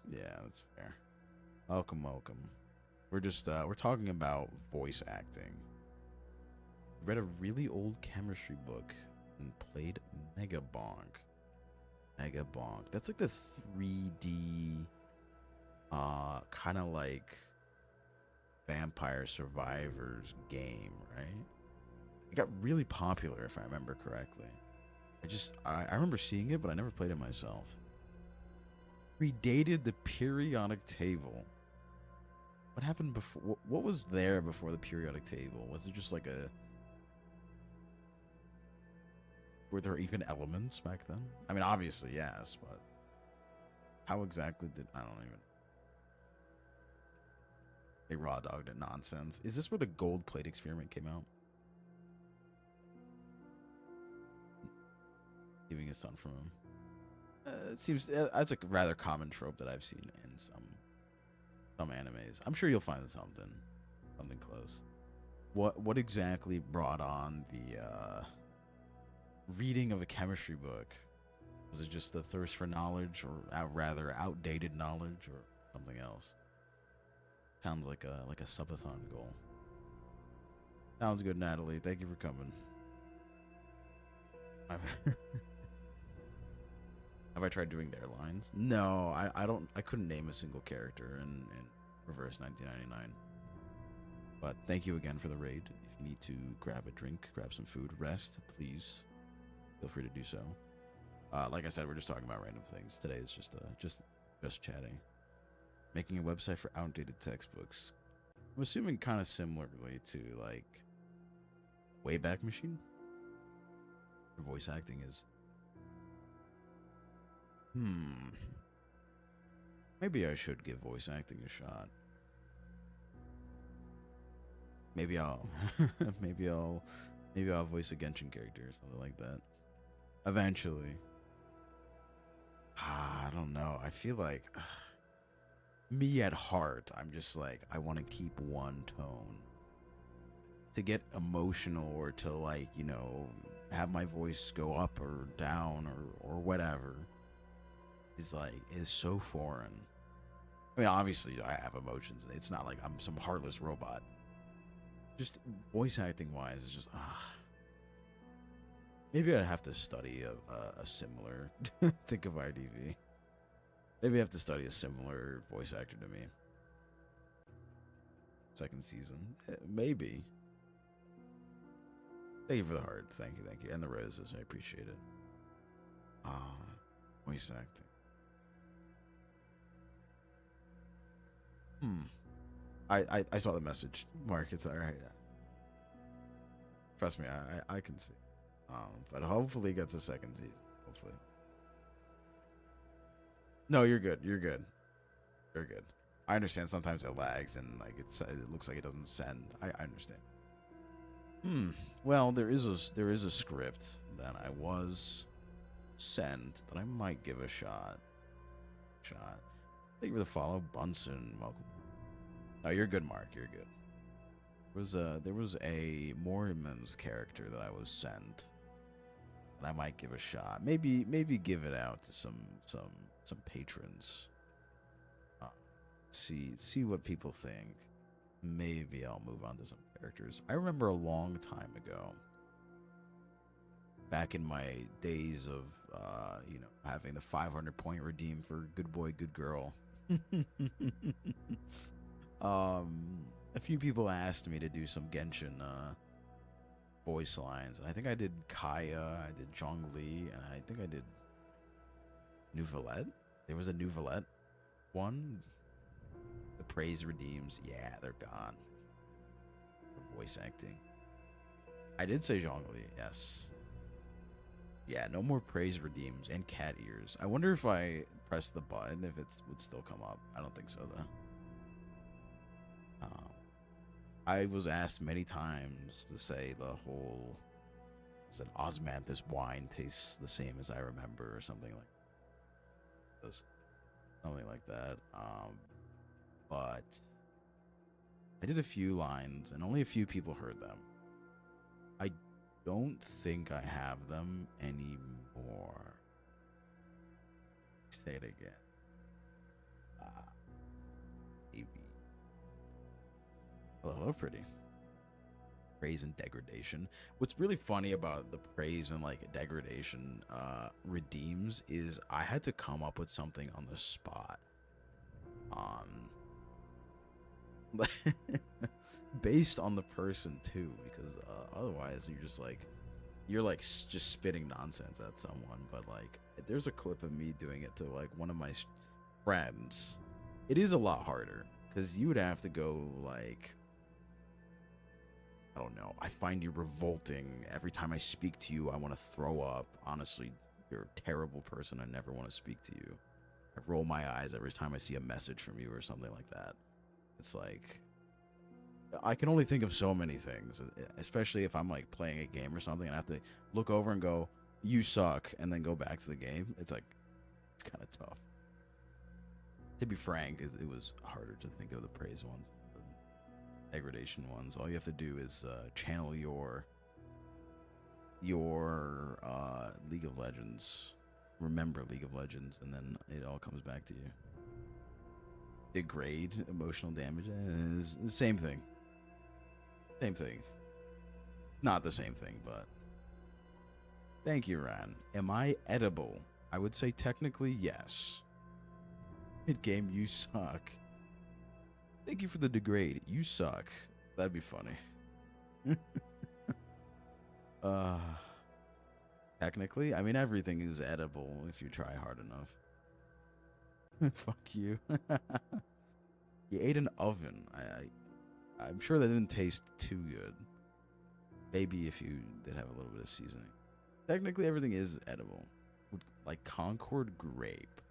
Speaker 1: fair. Welcome. We're just we're talking about voice acting. Read a really old chemistry book and played Mega Bonk. That's like the 3D kind of like Vampire Survivors game, right? It got really popular if I remember correctly. I remember seeing it, but I never played it myself. Predated the periodic table. What happened before? What was there before the periodic table? Was it just like were there even elements back then? I mean, obviously, yes, but how exactly I don't even. They raw dogged it nonsense. Is this where the gold plate experiment came out? Giving his son from him. It seems that's a rather common trope that I've seen in some animes. I'm sure you'll find something close. What exactly brought on the reading of a chemistry book? Was it just the thirst for knowledge, or rather outdated knowledge, or something else? Sounds like a subathon goal. Sounds good, Natalie. Thank you for coming. Have I tried doing their lines? No, I don't. I couldn't name a single character in Reverse 1999. But thank you again for the raid. If you need to grab a drink, grab some food, rest, please feel free to do so. Like I said, we're just talking about random things. Today is just chatting. Making a website for outdated textbooks. I'm assuming kind of similarly to like Wayback Machine. Voice acting is. Maybe I should give voice acting a shot. Maybe I'll maybe I'll voice a Genshin character or something like that. Eventually. I don't know. I feel like me at heart, I'm just like, I want to keep one tone. To get emotional or to like, have my voice go up or down or whatever is so foreign. I mean, obviously I have emotions. It's not like I'm some heartless robot. Just voice acting wise, it's just maybe I'd have to study a similar think of IDV. Maybe I have to study a similar voice actor to me. Second season. Maybe. Thank you for the heart. Thank you. And the roses. I appreciate it. Voice acting. I saw the message. Mark, it's alright. Trust me, I can see. But hopefully it gets a second season. Hopefully. No, you're good. You're good. I understand sometimes it lags and like it looks like it doesn't send. I understand. Well, there is a script that I was sent that I might give a shot. Thank you for the follow, Bunsen. Welcome. Oh, you're good, Mark. You're good. There was a Mormon's character that I was sent that I might give a shot. Maybe give it out to some patrons. See what people think. Maybe I'll move on to some characters. I remember a long time ago. back in my days of having the 500-point redeem for good boy, good girl. A few people asked me to do some Genshin voice lines, and I think I did Kaya, I did Zhongli, and I think I did Nouvelette. There was a Nouvelette one. The praise redeems, yeah, they're gone. For voice acting. I did say Zhongli, yes. Yeah, no more praise redeems and cat ears. I wonder if I press the button, if it would still come up. I don't think so, though. I was asked many times to say the whole, said Osmanthus wine tastes the same as I remember, or something like that. But I did a few lines, and only a few people heard them. I don't think I have them anymore. Say it again. Maybe. Hello, pretty. Praise and degradation. What's really funny about the praise and like degradation redeems is I had to come up with something on the spot. Based on the person too, because otherwise you're like just spitting nonsense at someone. But like, there's a clip of me doing it to like one of my friends. It is a lot harder because you would have to go like, I don't know, I find you revolting. Every time I speak to you, I want to throw up. Honestly, you're a terrible person. I never want to speak to you. I roll my eyes every time I see a message from you or something like that. It's like, I can only think of so many things, especially if I'm like playing a game or something and I have to look over and go, you suck, and then go back to the game. It's like, it's kind of tough. To be frank, it was harder to think of the praise ones, the degradation ones. All you have to do is channel your League of Legends, remember League of Legends, and then it all comes back to you. Degrade, emotional damage, is the same thing. Same thing. Not the same thing, but thank you, Ran. Am I edible? I would say technically yes. Mid game, you suck. Thank you for the degrade. You suck. That'd be funny. Technically, I mean everything is edible if you try hard enough. Fuck you. You ate an oven. I'm sure that didn't taste too good. Maybe if you did have a little bit of seasoning. Technically, everything is edible. Like Concord grape.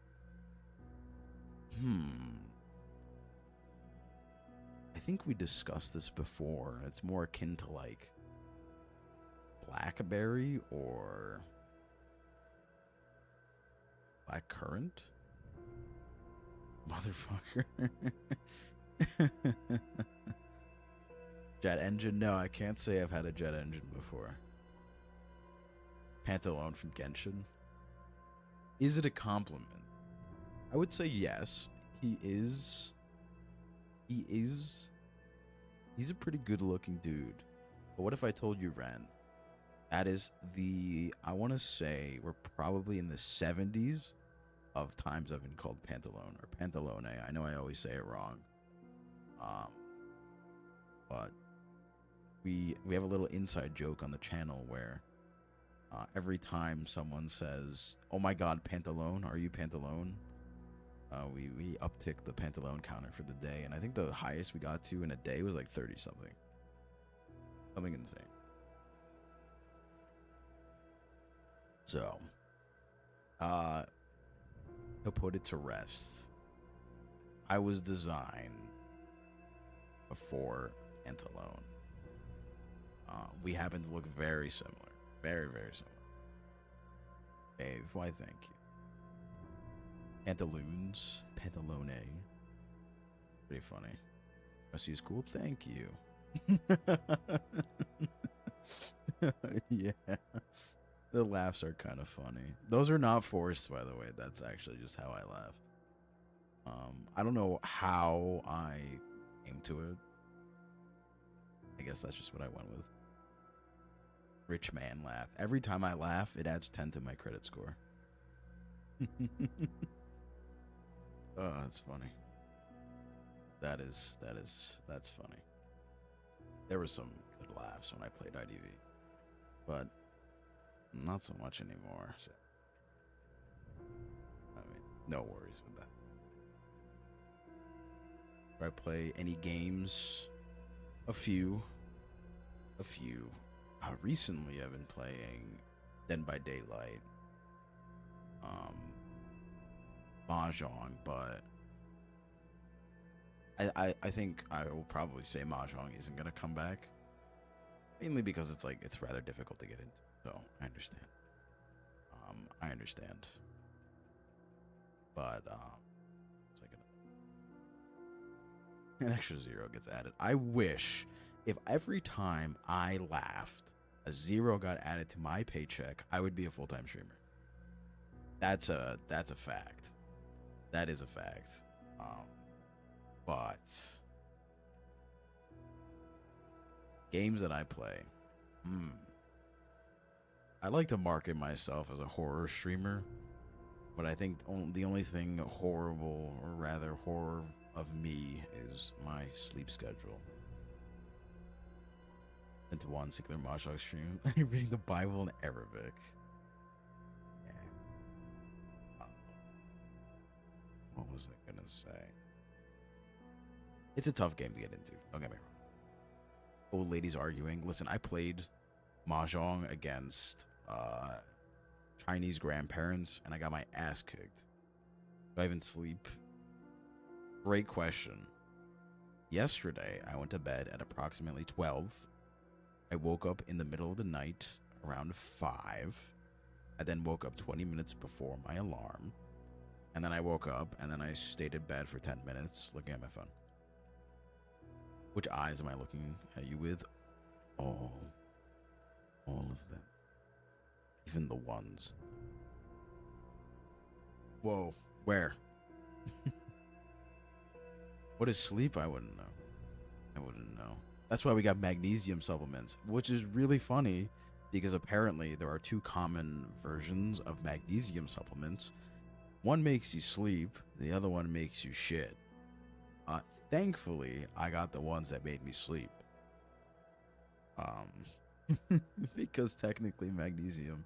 Speaker 1: I think we discussed this before. It's more akin to like blackberry or blackcurrant. Motherfucker. Jet engine? No, I can't say I've had a jet engine before. Pantalone from Genshin. Is it a compliment? I would say yes. He's a pretty good looking dude. But what if I told you, Ren? That is I want to say we're probably in the 70s of times I've been called Pantalone or Pantalone. I know I always say it wrong. But we have a little inside joke on the channel where every time someone says, "Oh my God, Pantalone, are you Pantalone?" We uptick the Pantalone counter for the day, and I think the highest we got to in a day was like 30 something. Something insane. So, to put it to rest, I was designed before Pantalone. We happen to look very similar. Very, very similar. Dave, why thank you. Pantaloons. Pantalone. Pretty funny. Rusty is cool. Thank you. Yeah. The laughs are kind of funny. Those are not forced, by the way. That's actually just how I laugh. I don't know how I came to it. I guess that's just what I went with. Rich man laugh. Every time I laugh, it adds 10 to my credit score. Oh, that's funny. That's funny. There were some good laughs when I played IDV, but not so much anymore. So, I mean, no worries with that. Do I play any games? A few. Recently, I've been playing Dead by Daylight, Mahjong, but I think I will probably say Mahjong isn't gonna come back, mainly because it's rather difficult to get into. So I understand. I understand. But it's like an extra zero gets added. I wish if every time I laughed, a zero got added to my paycheck, I would be a full-time streamer. That's a fact. That is a fact. But games that I play, I like to market myself as a horror streamer, but I think the only thing horrible, or rather horror of me, is my sleep schedule. Into one secular Mahjong stream, reading the Bible in Arabic. What was I gonna say? It's a tough game to get into. Don't get me wrong. Old ladies arguing. Listen, I played Mahjong against Chinese grandparents, and I got my ass kicked. Do I even sleep? Great question. Yesterday, I went to bed at approximately 12. I woke up in the middle of the night around 5. I then woke up 20 minutes before my alarm. And then I woke up, and then I stayed in bed for 10 minutes looking at my phone. Which eyes am I looking at you with? All of them. Even the ones. Whoa, where? What is sleep? I wouldn't know. That's why we got magnesium supplements, which is really funny because apparently there are 2 common versions of magnesium supplements. One makes you sleep, the other one makes you shit. Thankfully, I got the ones that made me sleep. Because technically magnesium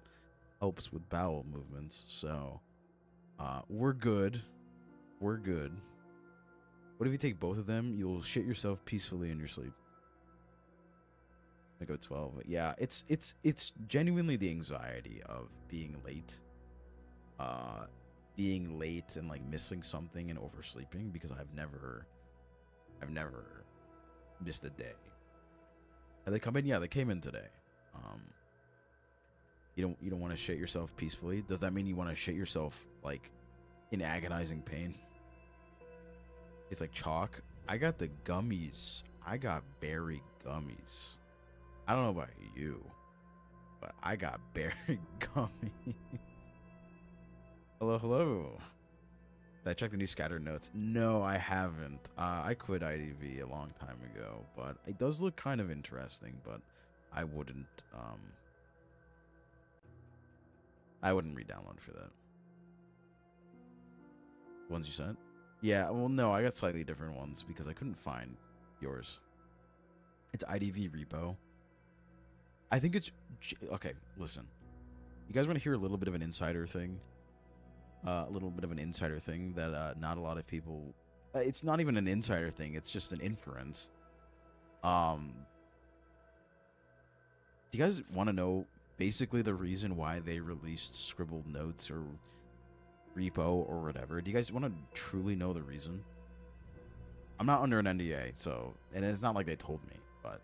Speaker 1: helps with bowel movements, so we're good. What if you take both of them? You'll shit yourself peacefully in your sleep. I go 12. Yeah, it's genuinely the anxiety of being late. Being late and like missing something and oversleeping, because I've never missed a day. And they come in, yeah, they came in today. You don't want to shit yourself peacefully. Does that mean you want to shit yourself like in agonizing pain? It's like chalk. I got the gummies. I got berry gummies. I don't know about you, but I got berry gummies. Hello. Did I check the new scattered notes? No, I haven't. I quit IDV a long time ago, but it does look kind of interesting, but I wouldn't re-download for that. Ones you sent? Yeah, well, no, I got slightly different ones because I couldn't find yours. It's IDV repo. I think it's... Okay, listen. You guys want to hear a little bit of an insider thing? That not a lot of people... it's not even an insider thing. It's just an inference. Do you guys want to know basically the reason why they released scribbled notes or repo or whatever? Do you guys want to truly know the reason? I'm not under an NDA, so... And it's not like they told me, but...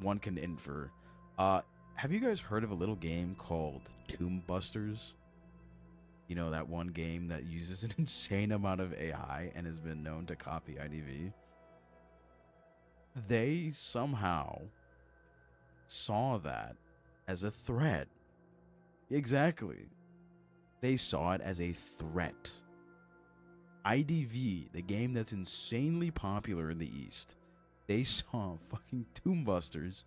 Speaker 1: One can infer... have you guys heard of a little game called Tomb Busters? You know, that one game that uses an insane amount of AI and has been known to copy IDV? They somehow saw that as a threat. Exactly. They saw it as a threat. IDV, the game that's insanely popular in the East, they saw fucking Tomb Busters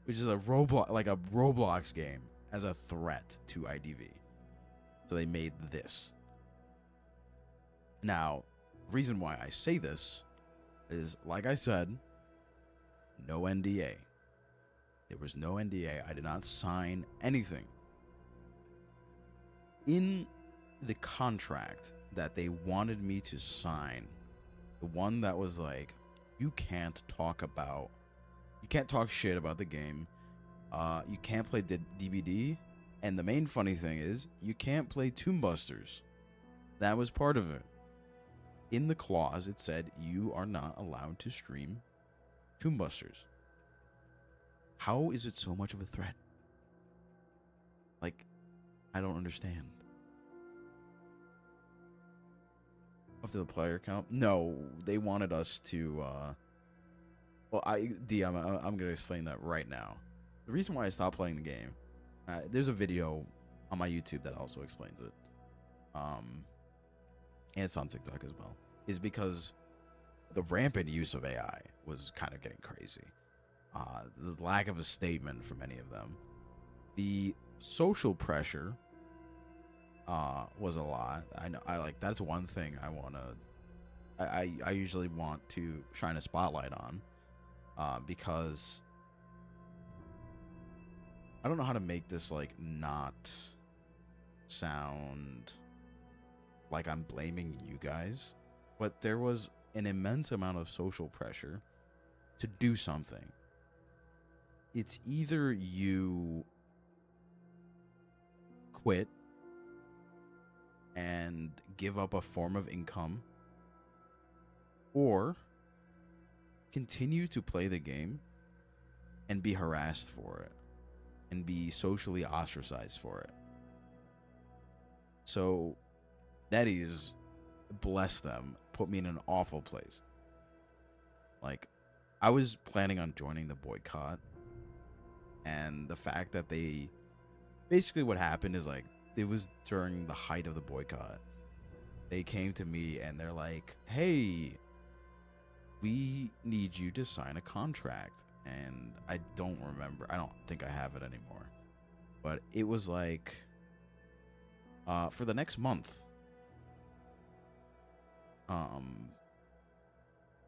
Speaker 1: which is a Roblox game, as a threat to IDV. So they made this. Now, the reason why I say this is, like I said, no NDA. There was no NDA. I did not sign anything. In the contract that they wanted me to sign, the one that was like, you can't talk shit about the game. You can't play DBD. And the main funny thing is, you can't play Tomb Busters. That was part of it. In the clause, it said you are not allowed to stream Tomb Busters. How is it so much of a threat? Like, I don't understand. Up to the player count? No, they wanted us to. I'm gonna explain that right now. The reason why I stopped playing the game, there's a video on my YouTube that also explains it. And it's on TikTok as well. Is because the rampant use of AI was kind of getting crazy. The lack of a statement for many of them. The social pressure was a lot. That's one thing I usually want to shine a spotlight on, because I don't know how to make this like not sound like I'm blaming you guys, but there was an immense amount of social pressure to do something. It's either you quit and give up a form of income, or continue to play the game and be harassed for it and be socially ostracized for it. So NetEase, bless them, put me in an awful place. Like, I was planning on joining the boycott, and the fact that they basically, what happened is, like, it was during the height of the boycott. They came to me and they're like, hey, we need you to sign a contract. And I don't think I have it anymore. But it was like, for the next month,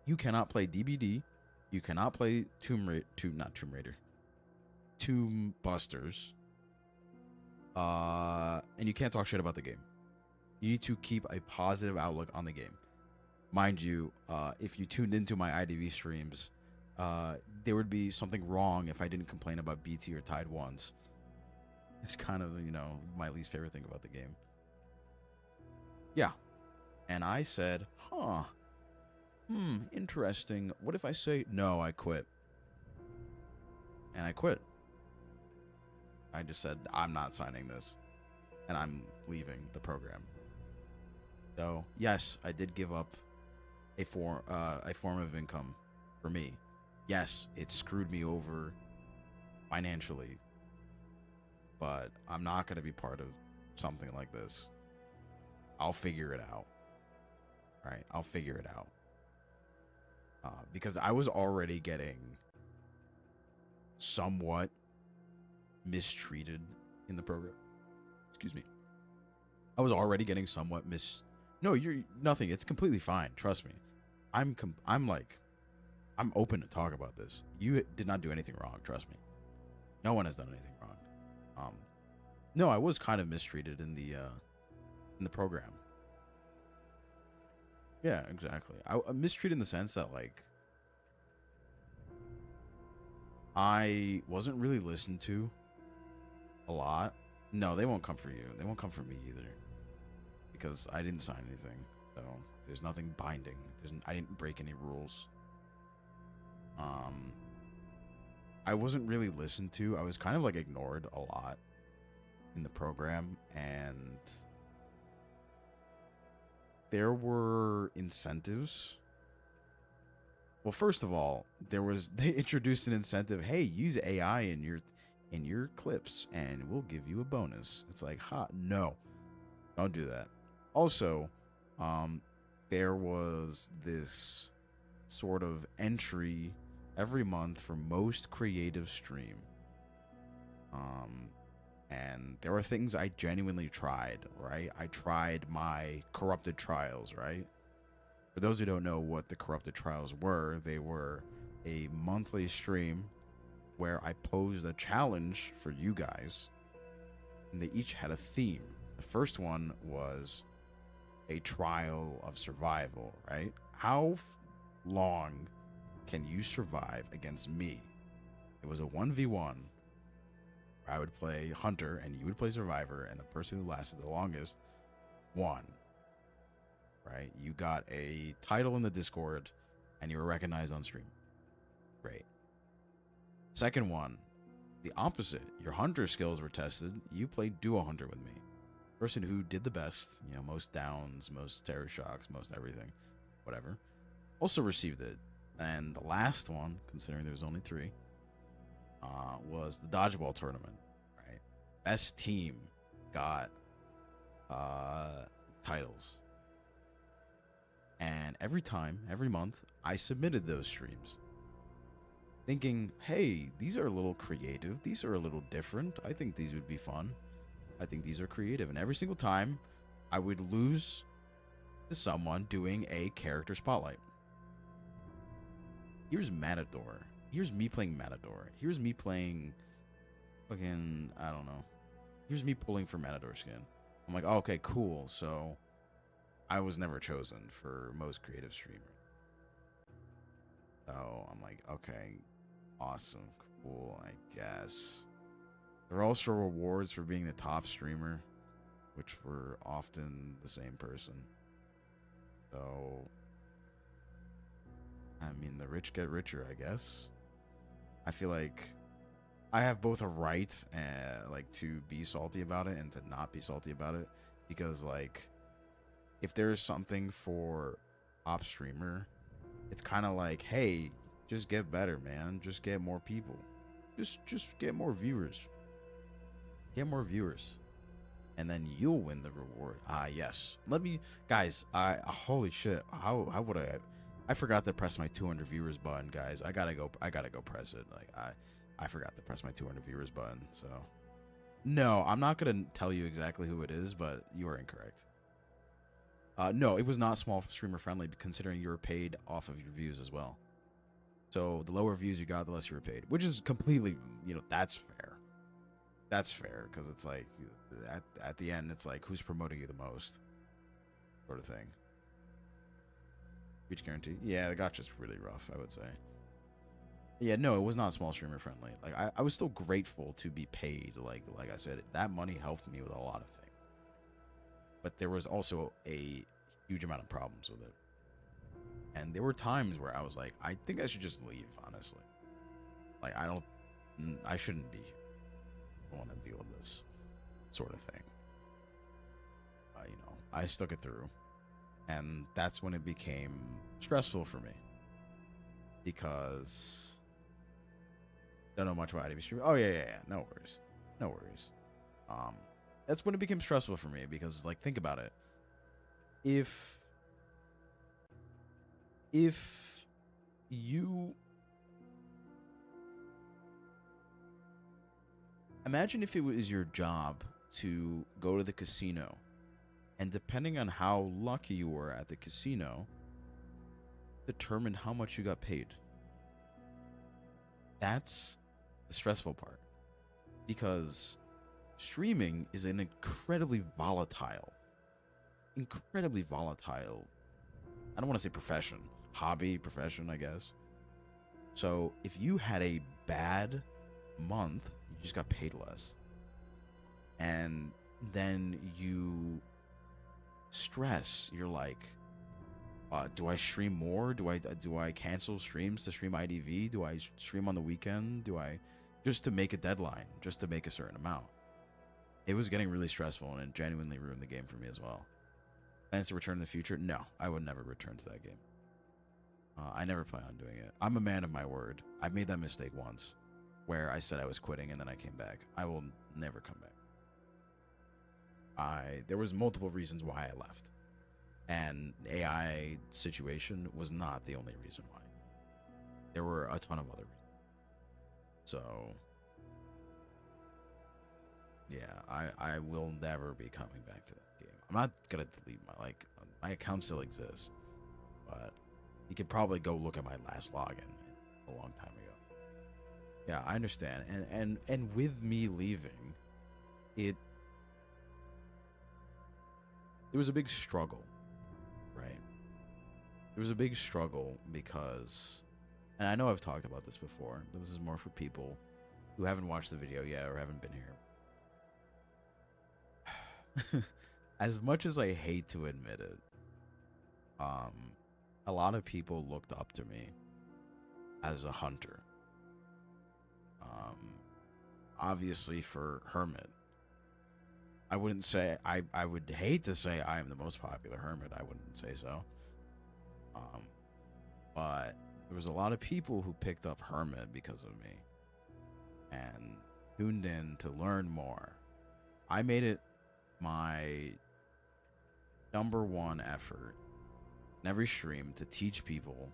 Speaker 1: you cannot play DBD, you cannot play Tomb Busters, and you can't talk shit about the game. You need to keep a positive outlook on the game. Mind you, if you tuned into my IDV streams, there would be something wrong if I didn't complain about BT or Tide once. It's kind of, my least favorite thing about the game. Yeah. And I said, interesting. What if I say, no, I quit? And I quit. I just said, I'm not signing this. And I'm leaving the program. So, yes, I did give up a form of income for me. Yes, it screwed me over financially. But I'm not going to be part of something like this. I'll figure it out. Right? I'll figure it out. Because I was already getting somewhat mistreated in the program. Excuse me. I was already getting somewhat No, you're nothing. It's completely fine. Trust me. I'm open to talk about this. You did not do anything wrong. Trust me. No one has done anything wrong. No, I was kind of mistreated in the program. Yeah, exactly. I'm mistreated in the sense that, like, I wasn't really listened to a lot. No, they won't come for you. They won't come for me either. Because I didn't sign anything. So there's nothing binding. I didn't break any rules. I wasn't really listened to. I was kind of like ignored a lot in the program, and there were incentives. Well, first of all, they introduced an incentive. Hey, use AI in your clips and we'll give you a bonus. It's like, no. Don't do that. Also, there was this sort of entry every month for most creative stream. And there were things I genuinely tried, right? I tried my corrupted trials, right? For those who don't know what the corrupted trials were, they were a monthly stream where I posed a challenge for you guys, and they each had a theme. The first one was a trial of survival, right? How long can you survive against me? It was a 1v1. I would play Hunter and you would play Survivor, and the person who lasted the longest won. Right? You got a title in the Discord and you were recognized on stream. Great. Second one, the opposite. Your Hunter skills were tested. You played Duo Hunter with me. Person who did the best, you know, most downs, most terror shocks, most everything, whatever, also received it. And the last one, considering there was only 3, was the dodgeball tournament, right? Best team got titles. And every month, I submitted those streams, thinking, hey, these are a little creative. These are a little different. I think these would be fun. I think these are creative. And every single time, I would lose to someone doing a character spotlight. Here's Matador. Here's me playing Matador. Here's me playing fucking, I don't know. Here's me pulling for Matador skin. I'm like, oh, okay, cool. So I was never chosen for most creative streamer. So I'm like, okay, awesome, cool, I guess. There are also rewards for being the top streamer, which were often the same person. So, I mean, the rich get richer, I guess. I feel like I have both a right like to be salty about it and to not be salty about it, because like if there's something for top streamer, it's kind of like, hey, just get better, man. Just get more people. Just get more viewers. Get more viewers. And then you'll win the reward. Ah, yes. Let me, guys, holy shit. How would I forgot to press my 200 viewers button, guys. I gotta go press it. Like, I forgot to press my 200 viewers button, so. No, I'm not gonna tell you exactly who it is, but you are incorrect. No, it was not small streamer friendly, considering you were paid off of your views as well. So the lower views you got, the less you were paid, which is completely, you know, that's fair. That's fair, because it's like, at the end, it's like, who's promoting you the most? Sort of thing. Reach guarantee? Yeah, the gotcha's really rough, I would say. Yeah, no, it was not small streamer friendly. Like, I was still grateful to be paid. Like I said, that money helped me with a lot of things. But there was also a huge amount of problems with it. And there were times where I was like, I think I should just leave, honestly. Like, I shouldn't be the one to deal with this sort of thing. You know, I stuck it through. And that's when it became stressful for me. Because don't know much about IDV streaming. Oh, yeah. No worries. That's when it became stressful for me, because, like, think about it. If you imagine if it was your job to go to the casino, and depending on how lucky you were at the casino, determine how much you got paid. That's the stressful part, because streaming is an incredibly volatile, I don't want to say profession, hobby, profession, I guess. So if you had a bad month, you just got paid less. And then you stress. You're like, do I stream more? Do I cancel streams to stream IDV? Do I stream on the weekend? Do I just to make a deadline, just to make a certain amount? It was getting really stressful, and it genuinely ruined the game for me as well. Plans to return in the future? No, I would never return to that game. I never plan on doing it. I'm a man of my word. I made that mistake once, where I said I was quitting and then I came back. I will never come back. There was multiple reasons why I left, and the AI situation was not the only reason why. there were a ton of other reasons. So yeah, I will never be coming back to that game. I'm not gonna delete my account still exists, but you could probably go look at my last login a long time ago. Yeah, I understand. And with me leaving, it was a big struggle, right? It was a big struggle because, and I know I've talked about this before, but this is more for people who haven't watched the video yet or haven't been here. As much as I hate to admit it, a lot of people looked up to me as a hunter. Obviously for Hermit. I wouldn't say, I would hate to say I am the most popular Hermit. I wouldn't say so. But there was a lot of people who picked up Hermit because of me and tuned in to learn more. I made it my #1 effort in every stream to teach people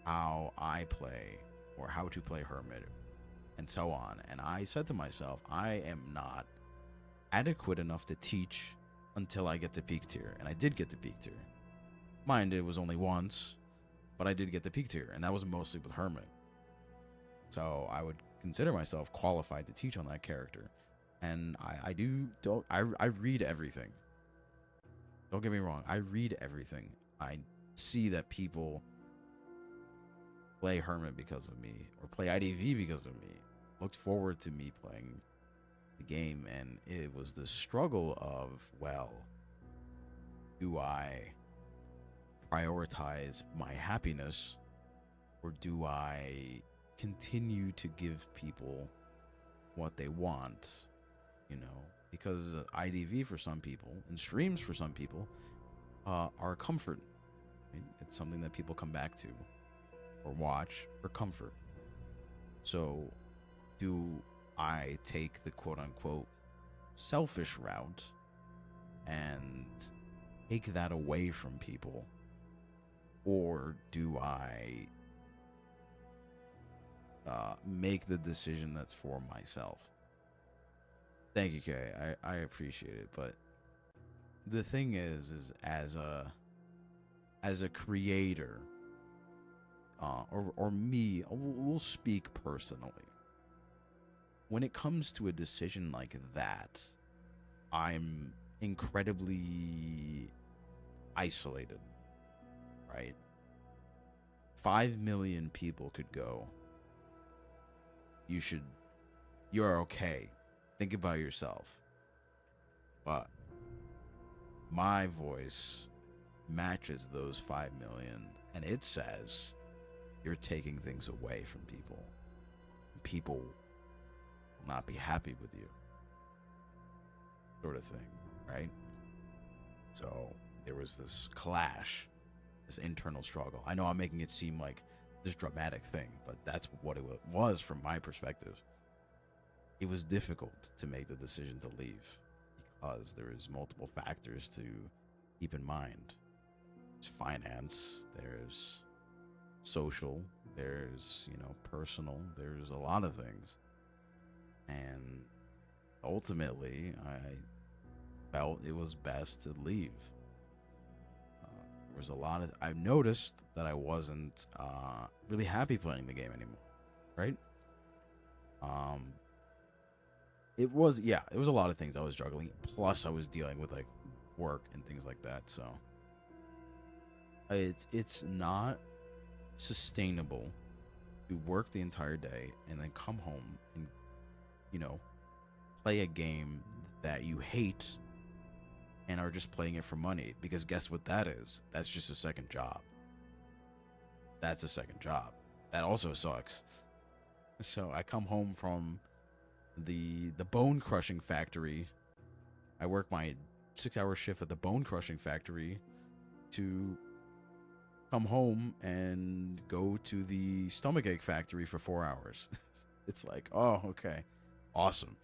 Speaker 1: how I play or how to play Hermit and so on. And I said to myself, I am not adequate enough to teach until I get to peak tier. And I did get to peak tier. Mind, it was only once, but I did get to peak tier, and that was mostly with Hermit. So I would consider myself qualified to teach on that character. And I read everything. Don't get me wrong, I read everything. I see that people play Hermit because of me, or play IDV because of me. Looked forward to me playing the game, and it was the struggle of, well, do I prioritize my happiness, or do I continue to give people what they want, you know? Because IDV for some people, and streams for some people, are comfort. I mean, it's something that people come back to or watch for comfort. So do I take the quote-unquote selfish route and take that away from people? Or do I make the decision that's for myself? Thank you, Kay. I appreciate it. But the thing is as a creator, or me, we'll speak personally. When it comes to a decision like that, I'm incredibly isolated, right? 5 million people could go, you're okay. Think about yourself. But my voice matches those 5 million, and it says you're taking things away from people. People will not be happy with you, sort of thing, right? So there was this clash, this internal struggle. I know I'm making it seem like this dramatic thing, but that's what it was from my perspective. It was difficult to make the decision to leave because there's multiple factors to keep in mind. There's finance, there's social, there's, personal, there's a lot of things. And ultimately, I felt it was best to leave. There was a lot of, I noticed that I wasn't really happy playing the game anymore, right? It was a lot of things I was juggling. Plus, I was dealing with like work and things like that. So it's not sustainable to work the entire day and then come home and play a game that you hate and are just playing it for money. Because guess what that is? That's just a second job. That's a second job. That also sucks. So I come home from the bone crushing factory. I work my 6-hour shift at the bone crushing factory to come home and go to the stomachache factory for 4 hours. It's like, oh, okay, awesome.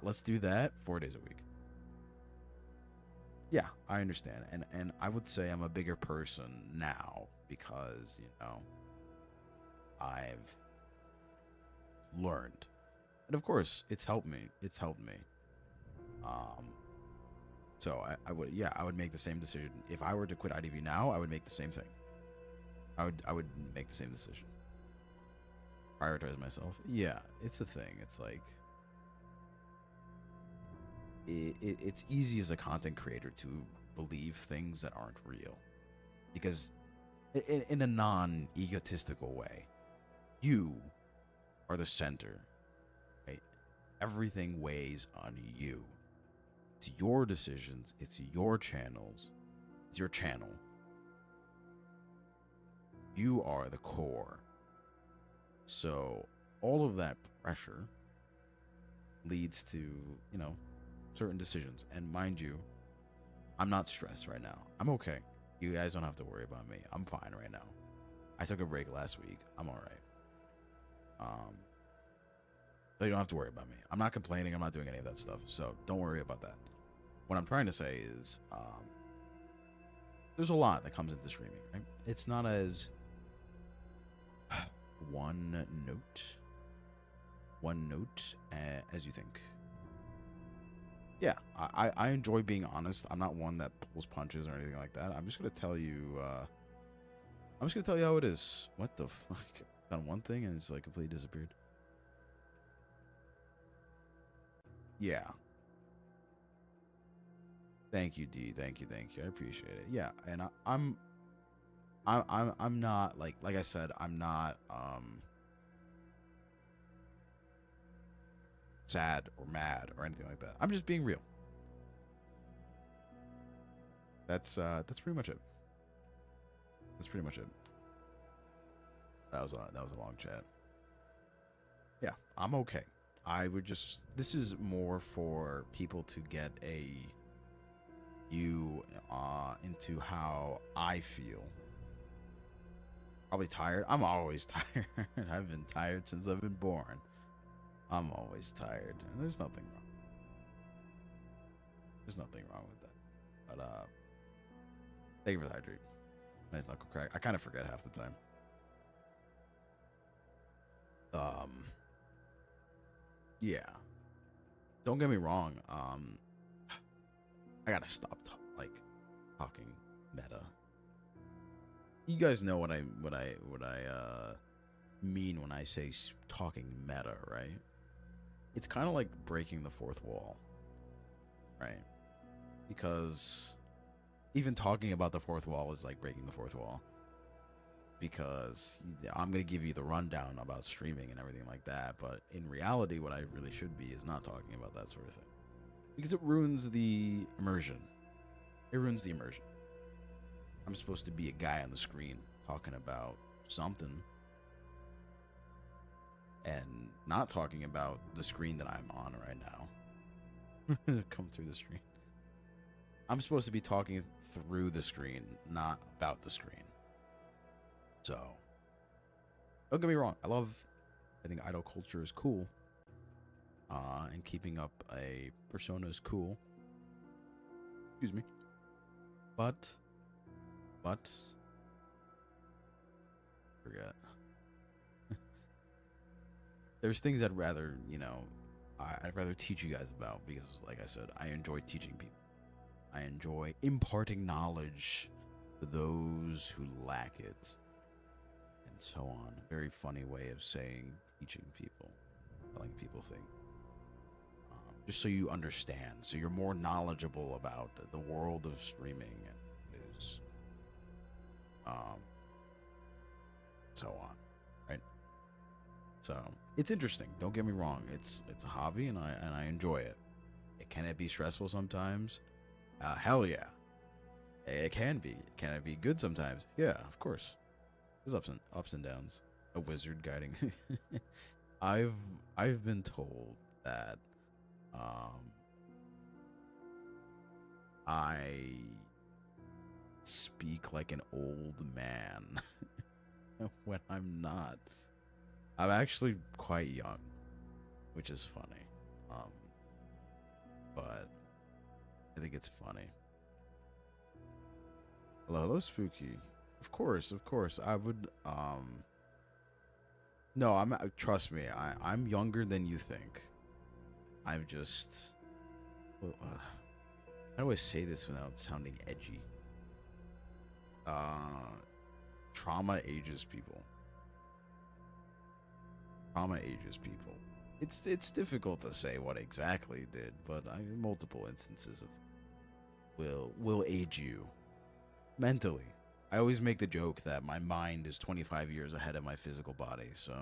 Speaker 1: Let's do that 4 days a week. Yeah, I understand. And I would say I'm a bigger person now because, I've learned. And of course, it's helped me. It's helped me. Um, so I would, yeah, I would make the same decision. If I were to quit IDV now, I would make the same thing. I would make the same decision. Prioritize myself. Yeah, it's a thing. It's like, it's easy as a content creator to believe things that aren't real. Because in a non-egotistical way, you are the center, right? Everything weighs on you. It's your decisions. It's your channels. It's your channel. You are the core. So all of that pressure leads to, you know, certain decisions. And mind you, I'm not stressed right now. I'm okay. You guys don't have to worry about me. I'm fine right now. I took a break last week. I'm all right. So you don't have to worry about me. I'm not complaining. I'm not doing any of that stuff. So don't worry about that. What I'm trying to say is, there's a lot that comes into streaming, right? It's not as one note as you think. Yeah, I enjoy being honest. I'm not one that pulls punches or anything like that. I'm just gonna tell you. I'm just gonna tell you how it is. What the fuck? Done one thing and it's like completely disappeared. Yeah. Thank you, D. Thank you. I appreciate it. Yeah, and I'm not like I said, I'm not sad or mad or anything like that. I'm just being real. That's pretty much it. That's pretty much it. That was a long chat. Yeah, I'm okay. I would just, this is more for people to get a view into how I feel. Probably tired. I'm always tired. I've been tired since I've been born. I'm always tired. And there's nothing wrong. There's nothing wrong with that. But thank you for the hydrate. Nice knuckle crack. I kind of forget half the time. Yeah. Don't get me wrong. I gotta stop talking meta. You guys know what I mean when I say talking meta, right? It's kind of like breaking the fourth wall, right? Because even talking about the fourth wall is like breaking the fourth wall. Because I'm going to give you the rundown about streaming and everything like that, but in reality, what I really should be is not talking about that sort of thing. Because it ruins the immersion. It ruins the immersion. I'm supposed to be a guy on the screen talking about something and not talking about the screen that I'm on right now. Come through the screen. I'm supposed to be talking through the screen, not about the screen. So, don't get me wrong. I think idol culture is cool. And keeping up a persona is cool. Excuse me. But, forget. There's things I'd rather, I'd rather teach you guys about because, like I said, I enjoy teaching people. I enjoy imparting knowledge to those who lack it. And so on. Very funny way of saying teaching people, telling people things. Just so you understand, so you're more knowledgeable about the world of streaming and is, so on, right? So it's interesting. Don't get me wrong. It's a hobby, and I enjoy it. Can it be stressful sometimes? Hell yeah. It can be. Can it be good sometimes? Yeah, of course. There's ups and downs. A wizard guiding. I've been told that I speak like an old man when I'm not. I'm actually quite young, which is funny. But I think it's funny. Hello, Spooky. Of course. I would No, trust me. I'm younger than you think. I'm just. Well, how do I say this without sounding edgy? Uh, trauma ages people. Trauma ages people. It's difficult to say what exactly did, but multiple instances of will age you mentally. I always make the joke that my mind is 25 years ahead of my physical body, so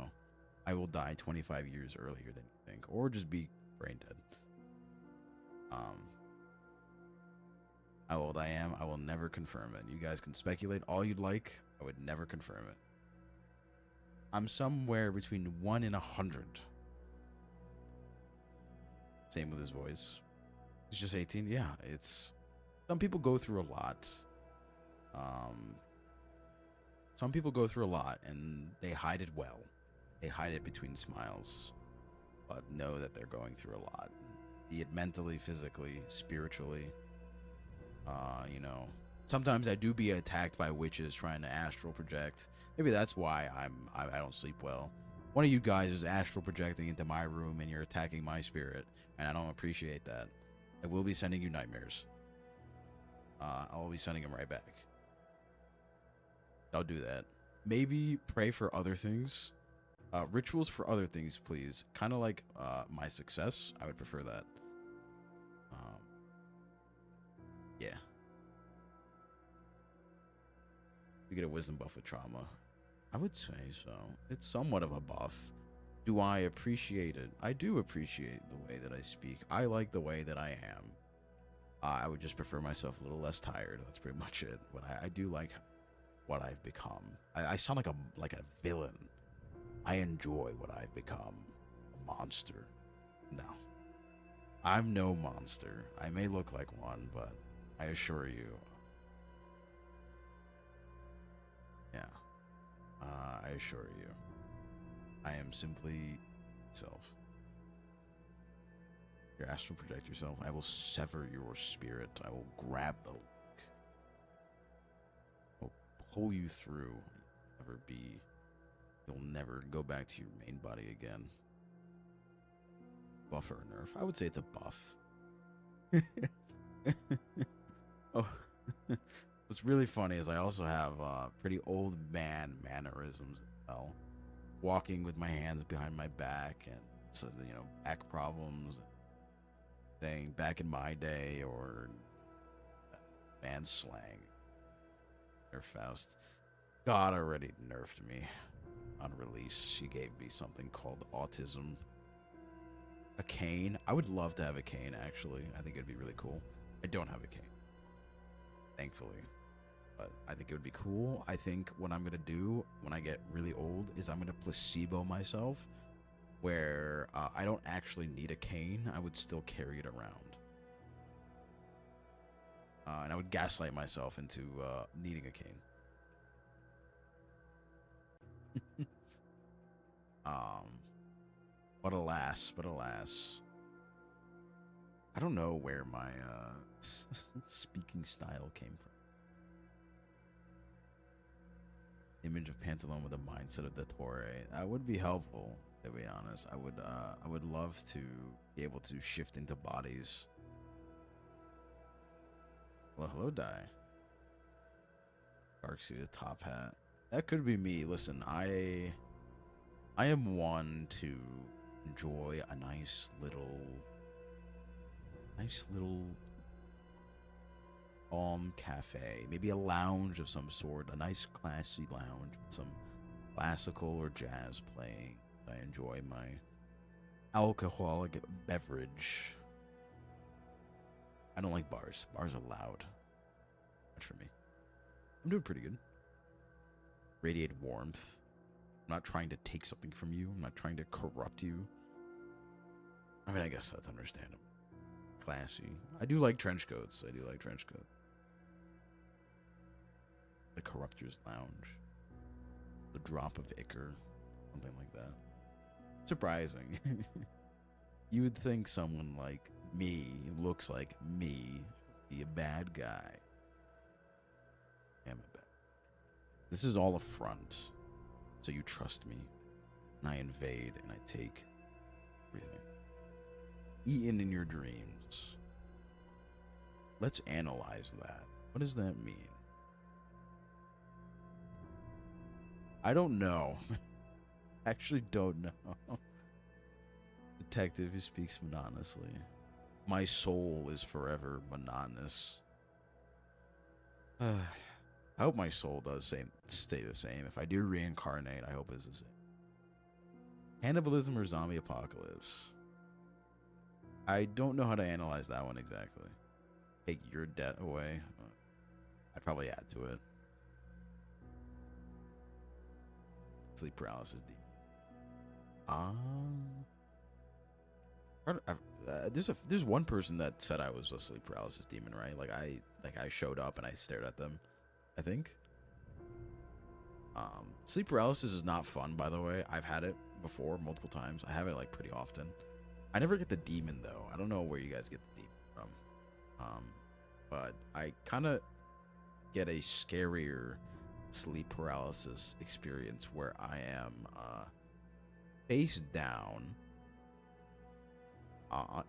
Speaker 1: I will die 25 years earlier than you think, or just be brain dead. How old I am, I will never confirm it. You guys can speculate all you'd like. I would never confirm it. I'm somewhere between 1 and 100. Same with his voice. He's just 18. Yeah, it's... Some people go through a lot. Some people go through a lot, and they hide it well. They hide it between smiles, but know that they're going through a lot. Be it mentally, physically, spiritually. You know, sometimes I do be attacked by witches trying to astral project. Maybe that's why I don't sleep well. One of you guys is astral projecting into my room and you're attacking my spirit, and I don't appreciate that. I will be sending you nightmares. I'll be sending them right back. I'll do that. Maybe pray for other things. Rituals for other things, please. Kind of like my success. I would prefer that. Yeah. You get a wisdom buff with trauma. I would say so. It's somewhat of a buff. Do I appreciate it? I do appreciate the way that I speak. I like the way that I am. I would just prefer myself a little less tired. That's pretty much it. But I do like what I've become. I sound like a villain. I enjoy what I've become. A monster. No. I'm no monster. I may look like one, but I assure you. Yeah. I assure you. I am simply self. Your astral project yourself. I will sever your spirit. I will grab the link. I'll pull you through. You'll never go back to your main body again. Buff or nerf? I would say it's a buff. Oh, what's really funny is I also have pretty old man mannerisms as well. Walking with my hands behind my back, and so back problems. Saying back in my day, or man slang. Or Faust. God already nerfed me on release. She gave me something called autism. A cane. I would love to have a cane, actually. I think it'd be really cool. I don't have a cane, thankfully, but I think it would be cool. I think what I'm gonna do when I get really old is I'm gonna placebo myself, where I don't actually need a cane. I would still carry it around, and I would gaslight myself into needing a cane. But alas, I don't know where my speaking style came from. Image of Pantalone with a mindset of the Torre. That would be helpful, to be honest. I would love to be able to shift into bodies. Well, hello, Die. Dark suited top hat. That could be me. Listen, I am one to enjoy a nice little cafe, maybe a lounge of some sort, a nice classy lounge with some classical or jazz playing. I enjoy my alcoholic beverage. I don't like bars. Bars are loud. Much for me. I'm doing pretty good. Radiate warmth. I'm not trying to take something from you. I'm not trying to corrupt you. I mean, I guess that's understandable. Classy. I do like trench coats. The Corruptor's Lounge. The Drop of Ichor. Something like that. Surprising. You would think someone like me, looks like me, be a bad guy. I am a bad. This is all a front, so you trust me. and I invade and I take everything. Eaten in your dreams. Let's analyze that. What does that mean? I don't know. Actually don't know. Detective who speaks monotonously. My soul is forever monotonous. I hope my soul does stay the same. If I do reincarnate, I hope it's the same. Cannibalism or zombie apocalypse? I don't know how to analyze that one exactly. Take your debt away. I'd probably add to it. Sleep paralysis. There's one person that said I was a sleep paralysis demon, right? Like I showed up and I stared at them, I think. Sleep paralysis is not fun, by the way. I've had it before multiple times. I have it like pretty often. I never get the demon though. I don't know where you guys get the demon from. But I kind of get a scarier sleep paralysis experience where I am face down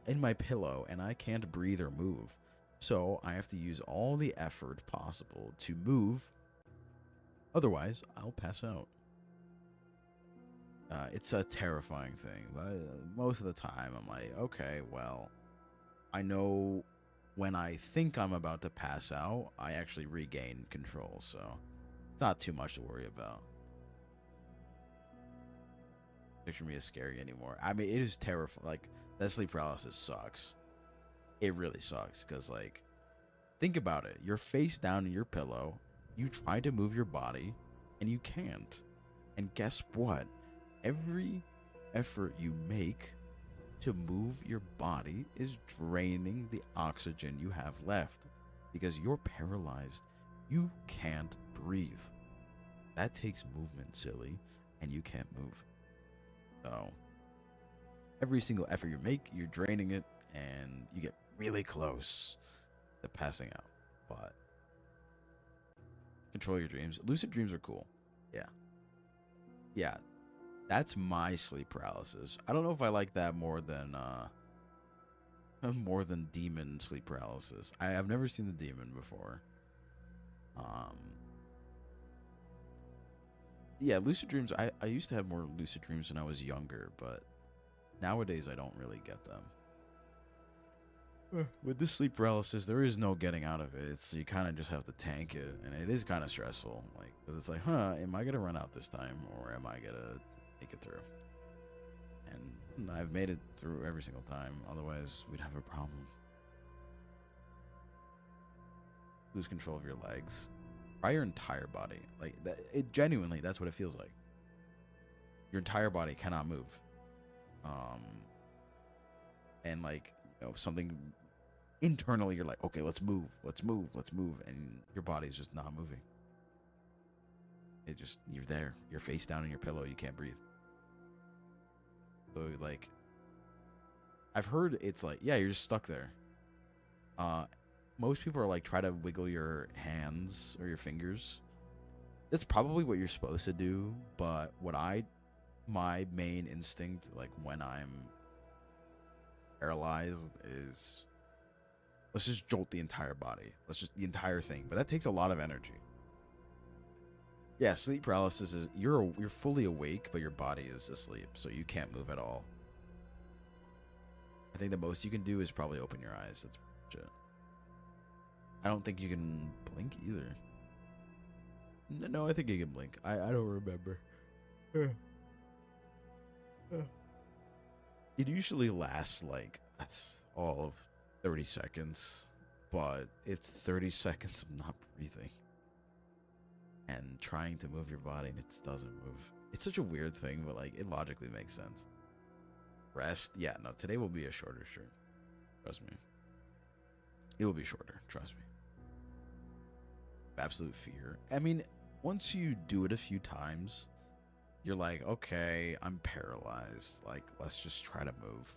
Speaker 1: in my pillow and I can't breathe or move. So I have to use all the effort possible to move. Otherwise, I'll pass out. It's a terrifying thing. But most of the time, I'm like, okay, well, I know when I think I'm about to pass out, I actually regain control. So it's not too much to worry about. Picture me as scary anymore. I mean, it is terrifying. Like, that sleep paralysis sucks. It really sucks. Because, like, think about it. You're face down in your pillow. You try to move your body, and you can't. And guess what? Every effort you make to move your body is draining the oxygen you have left. Because you're paralyzed. You can't breathe. That takes movement, silly. And you can't move. So, every single effort you make, you're draining it, and you get really close to passing out. But control your dreams. Lucid dreams are cool. Yeah. Yeah. That's my sleep paralysis. I don't know if I like that more than demon sleep paralysis. I have never seen the demon before. Yeah, lucid dreams. I used to have more lucid dreams when I was younger, but nowadays I don't really get them. With this sleep paralysis, there is no getting out of it. It's you kind of just have to tank it, and it is kind of stressful. Like, because it's like, am I gonna run out this time, or am I gonna make it through? And I've made it through every single time. Otherwise, we'd have a problem. Lose control of your legs. Try your entire body. Like that, it genuinely, that's what it feels like. Your entire body cannot move. And like, you know, something internally, you're like, okay, let's move, and your body's just not moving. It just, you're there, you're face down in your pillow, you can't breathe. So like, I've heard it's like, yeah, you're just stuck there. Most people are like, try to wiggle your hands or your fingers. That's probably what you're supposed to do, but my main instinct, like when I'm paralyzed, is let's just jolt the entire body. Let's just the entire thing. But that takes a lot of energy. Yeah, sleep paralysis is you're fully awake, but your body is asleep, so you can't move at all. I think the most you can do is probably open your eyes. That's pretty much it. I don't think you can blink either. No, I think you can blink. I don't remember. It usually lasts like, that's all of 30 seconds, but it's 30 seconds of not breathing and trying to move your body and it just doesn't move. It's such a weird thing, but like it logically makes sense. Rest, yeah, no, today will be a shorter stream. Trust me. It will be shorter, trust me. Absolute fear. I mean, once you do it a few times, you're like, okay, I'm paralyzed. Like, let's just try to move,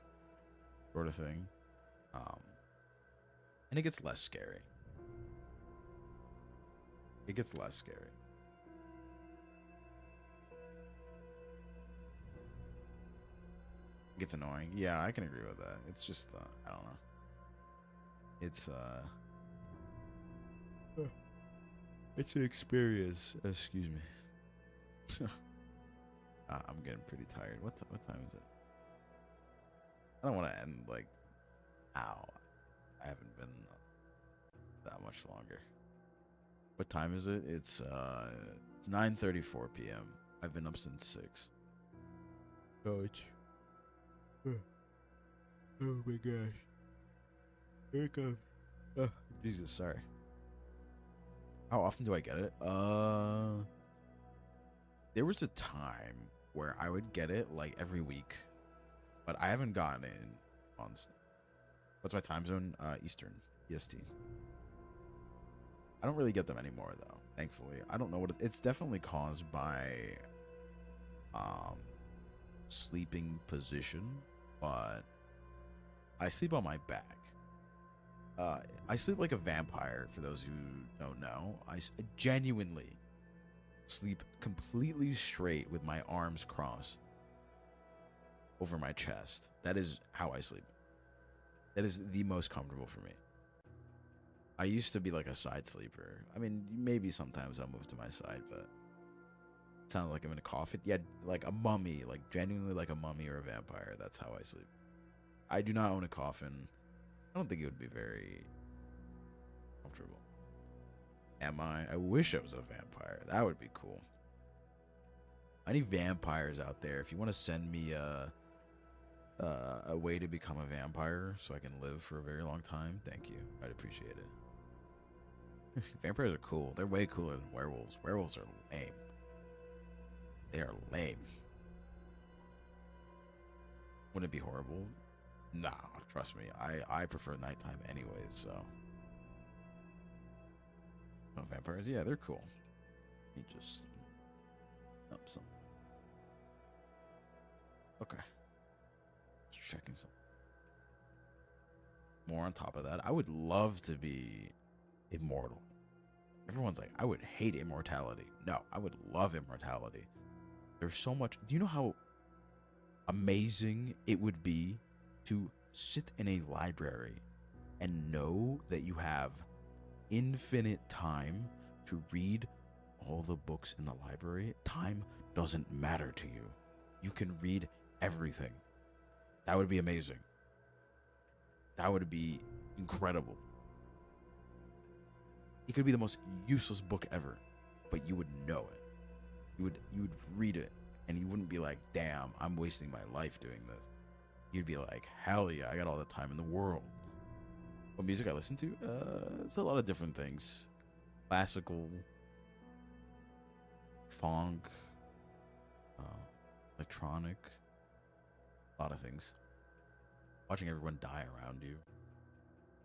Speaker 1: sort of thing. And it gets less scary. It gets less scary. gets annoying. Yeah, I can agree with that. It's just I don't know. It's it's an experience. Excuse me. I'm getting pretty tired. What time is it? I don't want to end like, ow. I haven't been that much longer. What time is it? It's 9:34 p.m. I've been up since 6. Oh, it's oh my gosh. Here it comes. Oh, Jesus, sorry. How often do I get it? There was a time where I would get it like every week, but I haven't gotten it in months. What's my time zone? Eastern, EST. I don't really get them anymore though, thankfully. I don't know what it's definitely caused by sleeping position, but I sleep on my back. I sleep like a vampire, for those who don't know. I genuinely sleep completely straight with my arms crossed over my chest. That is how I sleep. That is the most comfortable for me. I used to be like a side sleeper. I mean, maybe sometimes I'll move to my side, but it sounds like I'm in a coffin. Yeah, like a mummy, like genuinely like a mummy or a vampire. That's how I sleep. I do not own a coffin. I don't think it would be very comfortable. Am I? I wish I was a vampire. That would be cool. Any vampires out there, if you want to send me a way to become a vampire so I can live for a very long time, thank you. I'd appreciate it. Vampires are cool. They're way cooler than werewolves. Werewolves are lame. They are lame. Wouldn't it be horrible? Nah, trust me. I prefer nighttime anyways, so. Oh, vampires? Yeah, they're cool. Let me just up some. Okay. Just checking something. More on top of that, I would love to be immortal. Everyone's like, I would hate immortality. No, I would love immortality. There's so much. Do you know how amazing it would be to sit in a library and know that you have infinite time to read all the books in the library? Time doesn't matter to you. You can read everything. That would be amazing. That would be incredible. It could be the most useless book ever, but you would know it. You would read it, and you wouldn't be like, damn, I'm wasting my life doing this. You'd be like, hell yeah, I got all the time in the world. What music I listen to? It's a lot of different things. Classical, funk, electronic, a lot of things. Watching everyone die around you.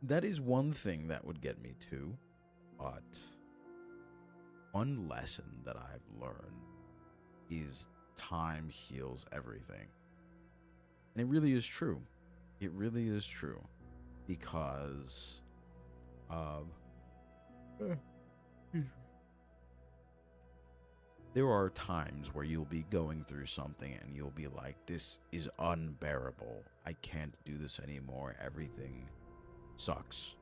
Speaker 1: That is one thing that would get me too. But one lesson that I've learned is time heals everything. And it really is true. It really is true. Because there are times where you'll be going through something and you'll be like, this is unbearable. I can't do this anymore. Everything sucks.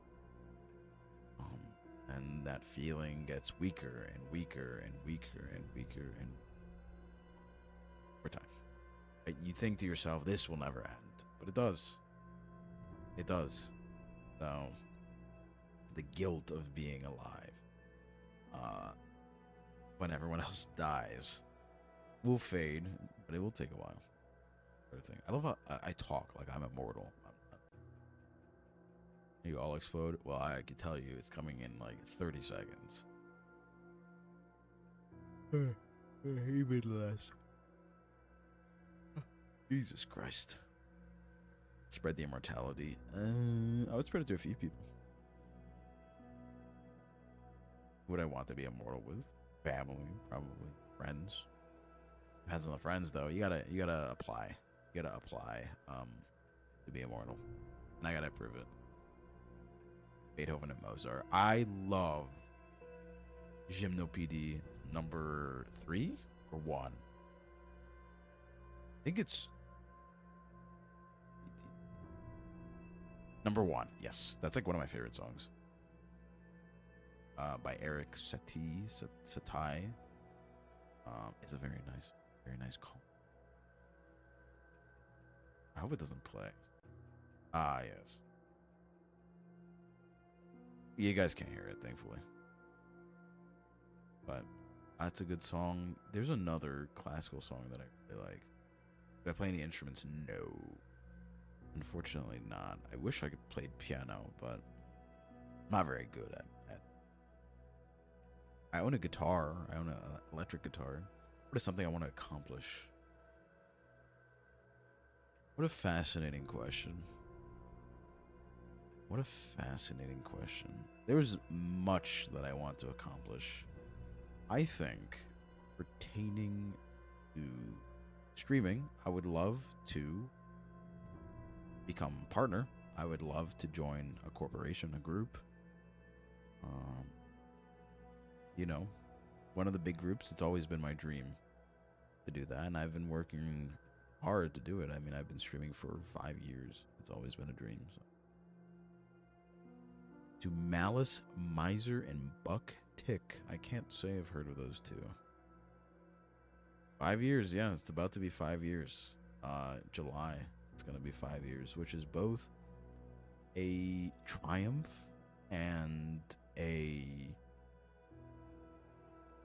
Speaker 1: And that feeling gets weaker and weaker and weaker and weaker and over time. You think to yourself, this will never end. But it does. It does. So, the guilt of being alive, when everyone else dies, will fade, but it will take a while. I love how I talk like I'm immortal. You all explode? Well, I can tell you it's coming in like 30 seconds. Even less. Jesus Christ. Spread the immortality. I would spread it to a few people. Who would I want to be immortal with? Family, probably. Friends. Depends on the friends, though. You gotta apply. You gotta apply to be immortal. And I gotta prove it. Beethoven and Mozart. I love Gymnopédie number 3 or 1. I think it's Number one, yes, that's like one of my favorite songs. By Eric Satie. It's a very nice call. I hope it doesn't play. Ah, yes. You guys can't hear it, thankfully. But that's a good song. There's another classical song that I really like. Do I play any instruments? No. Unfortunately not. I wish I could play piano, but I'm not very good at it. I own a guitar. I own an electric guitar. What is something I want to accomplish? What a fascinating question. What a fascinating question. There's much that I want to accomplish. I think pertaining to streaming, I would love to become a partner. I would love to join a corporation, a group. You know, one of the big groups. It's always been my dream to do that, and I've been working hard to do it. I mean, I've been streaming for 5 years. It's always been a dream. So. To Malice, Miser, and Buck Tick. I can't say I've heard of those two. 5 years, yeah, it's about to be 5 years. July, it's going to be 5 years, which is both a triumph and a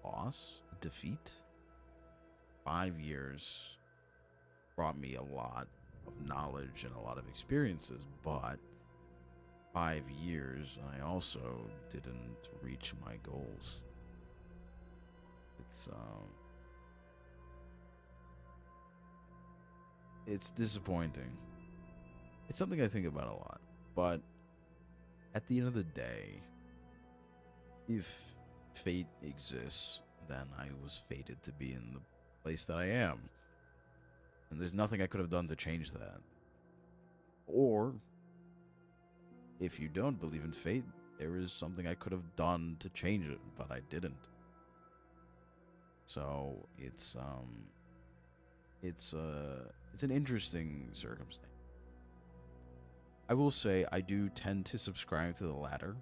Speaker 1: loss, defeat. 5 years brought me a lot of knowledge and a lot of experiences, but 5 years, I also didn't reach my goals. It's disappointing. It's something I think about a lot, but at the end of the day, if fate exists, then I was fated to be in the place that I am. And there's nothing I could have done to change that. Or, if you don't believe in fate, there is something I could have done to change it, but I didn't. So, it's an interesting circumstance. I will say I do tend to subscribe to the latter,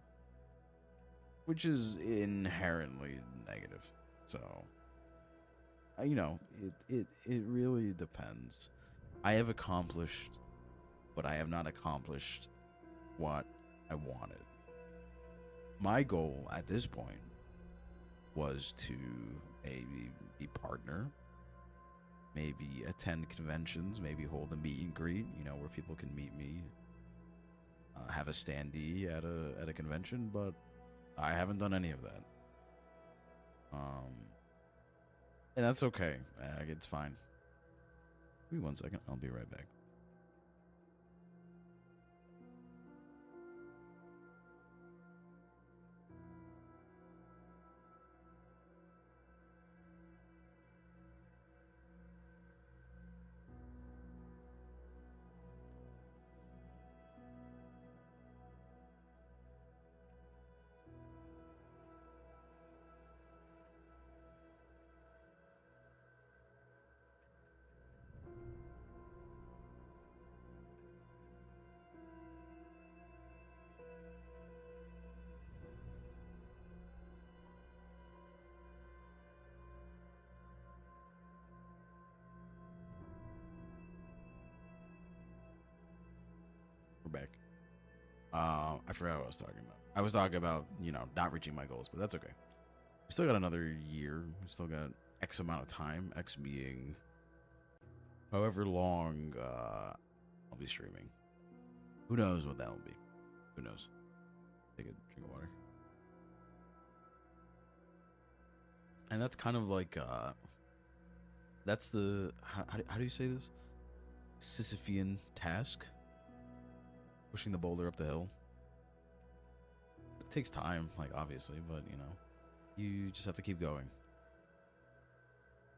Speaker 1: which is inherently negative. So, you know, it really depends. I have accomplished, but I have not accomplished what I wanted. My goal at this point was to maybe be partner, maybe attend conventions, maybe hold a meet and greet, you know, where people can meet me, have a standee at a convention, but I haven't done any of that. And that's okay. It's fine. Give me 1 second. I'll be right back. Back. I forgot what I was talking about. I was talking about, you know, not reaching my goals, but that's okay. We still got another year. We still got X amount of time. X being however long I'll be streaming. Who knows what that'll be? Who knows? Take a drink of water. And that's kind of like that's the how do you say this? Sisyphean task. Pushing the boulder up the hill. It takes time, like, obviously, but, you know, you just have to keep going.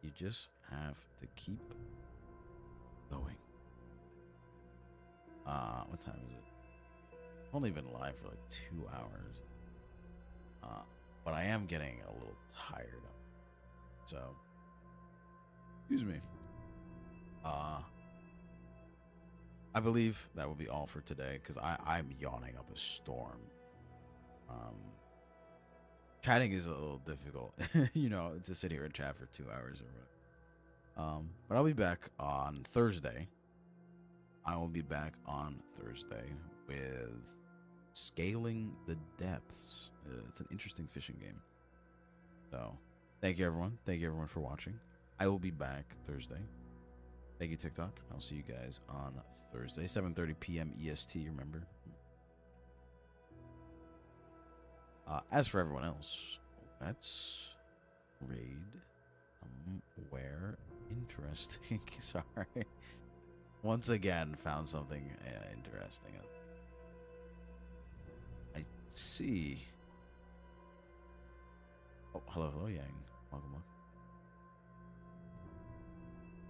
Speaker 1: You just have to keep going. What time is it? I've only been live for like 2 hours. But I am getting a little tired. So, excuse me. I believe that will be all for today because I'm yawning up a storm. Um, Chatting is a little difficult, to sit here and chat for 2 hours or whatever. But I'll be back on Thursday. I will be back on Thursday with Scaling the Depths. It's an interesting fishing game. So, thank you everyone. Thank you everyone for watching. I will be back Thursday. Thank you, TikTok. I'll see you guys on Thursday, 7:30 p.m. EST. Remember. As for everyone else, let's raid somewhere interesting. Sorry. Once again, found something interesting. I see. Oh, hello, Yang. Welcome.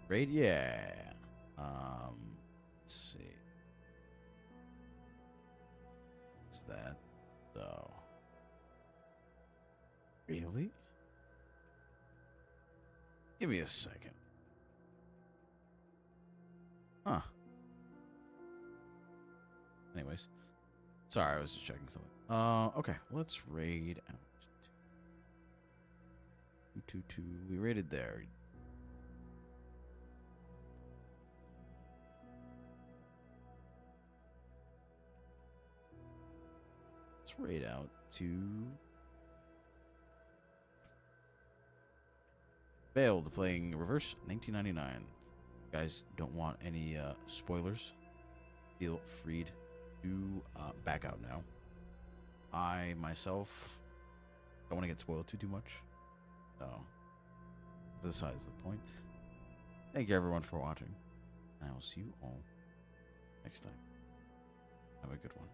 Speaker 1: Raid, yeah. Let's see. What's that? So. Really? Give me a second. Huh. Anyways. Sorry, I was just checking something. Okay. Let's raid out. 222. We raided there. Let's raid out to Failed, playing Reverse 1999. You guys don't want any spoilers, feel free to back out now. I myself don't want to get spoiled too much, so besides the point. Thank you everyone for watching, and I will see you all next time. Have a good one.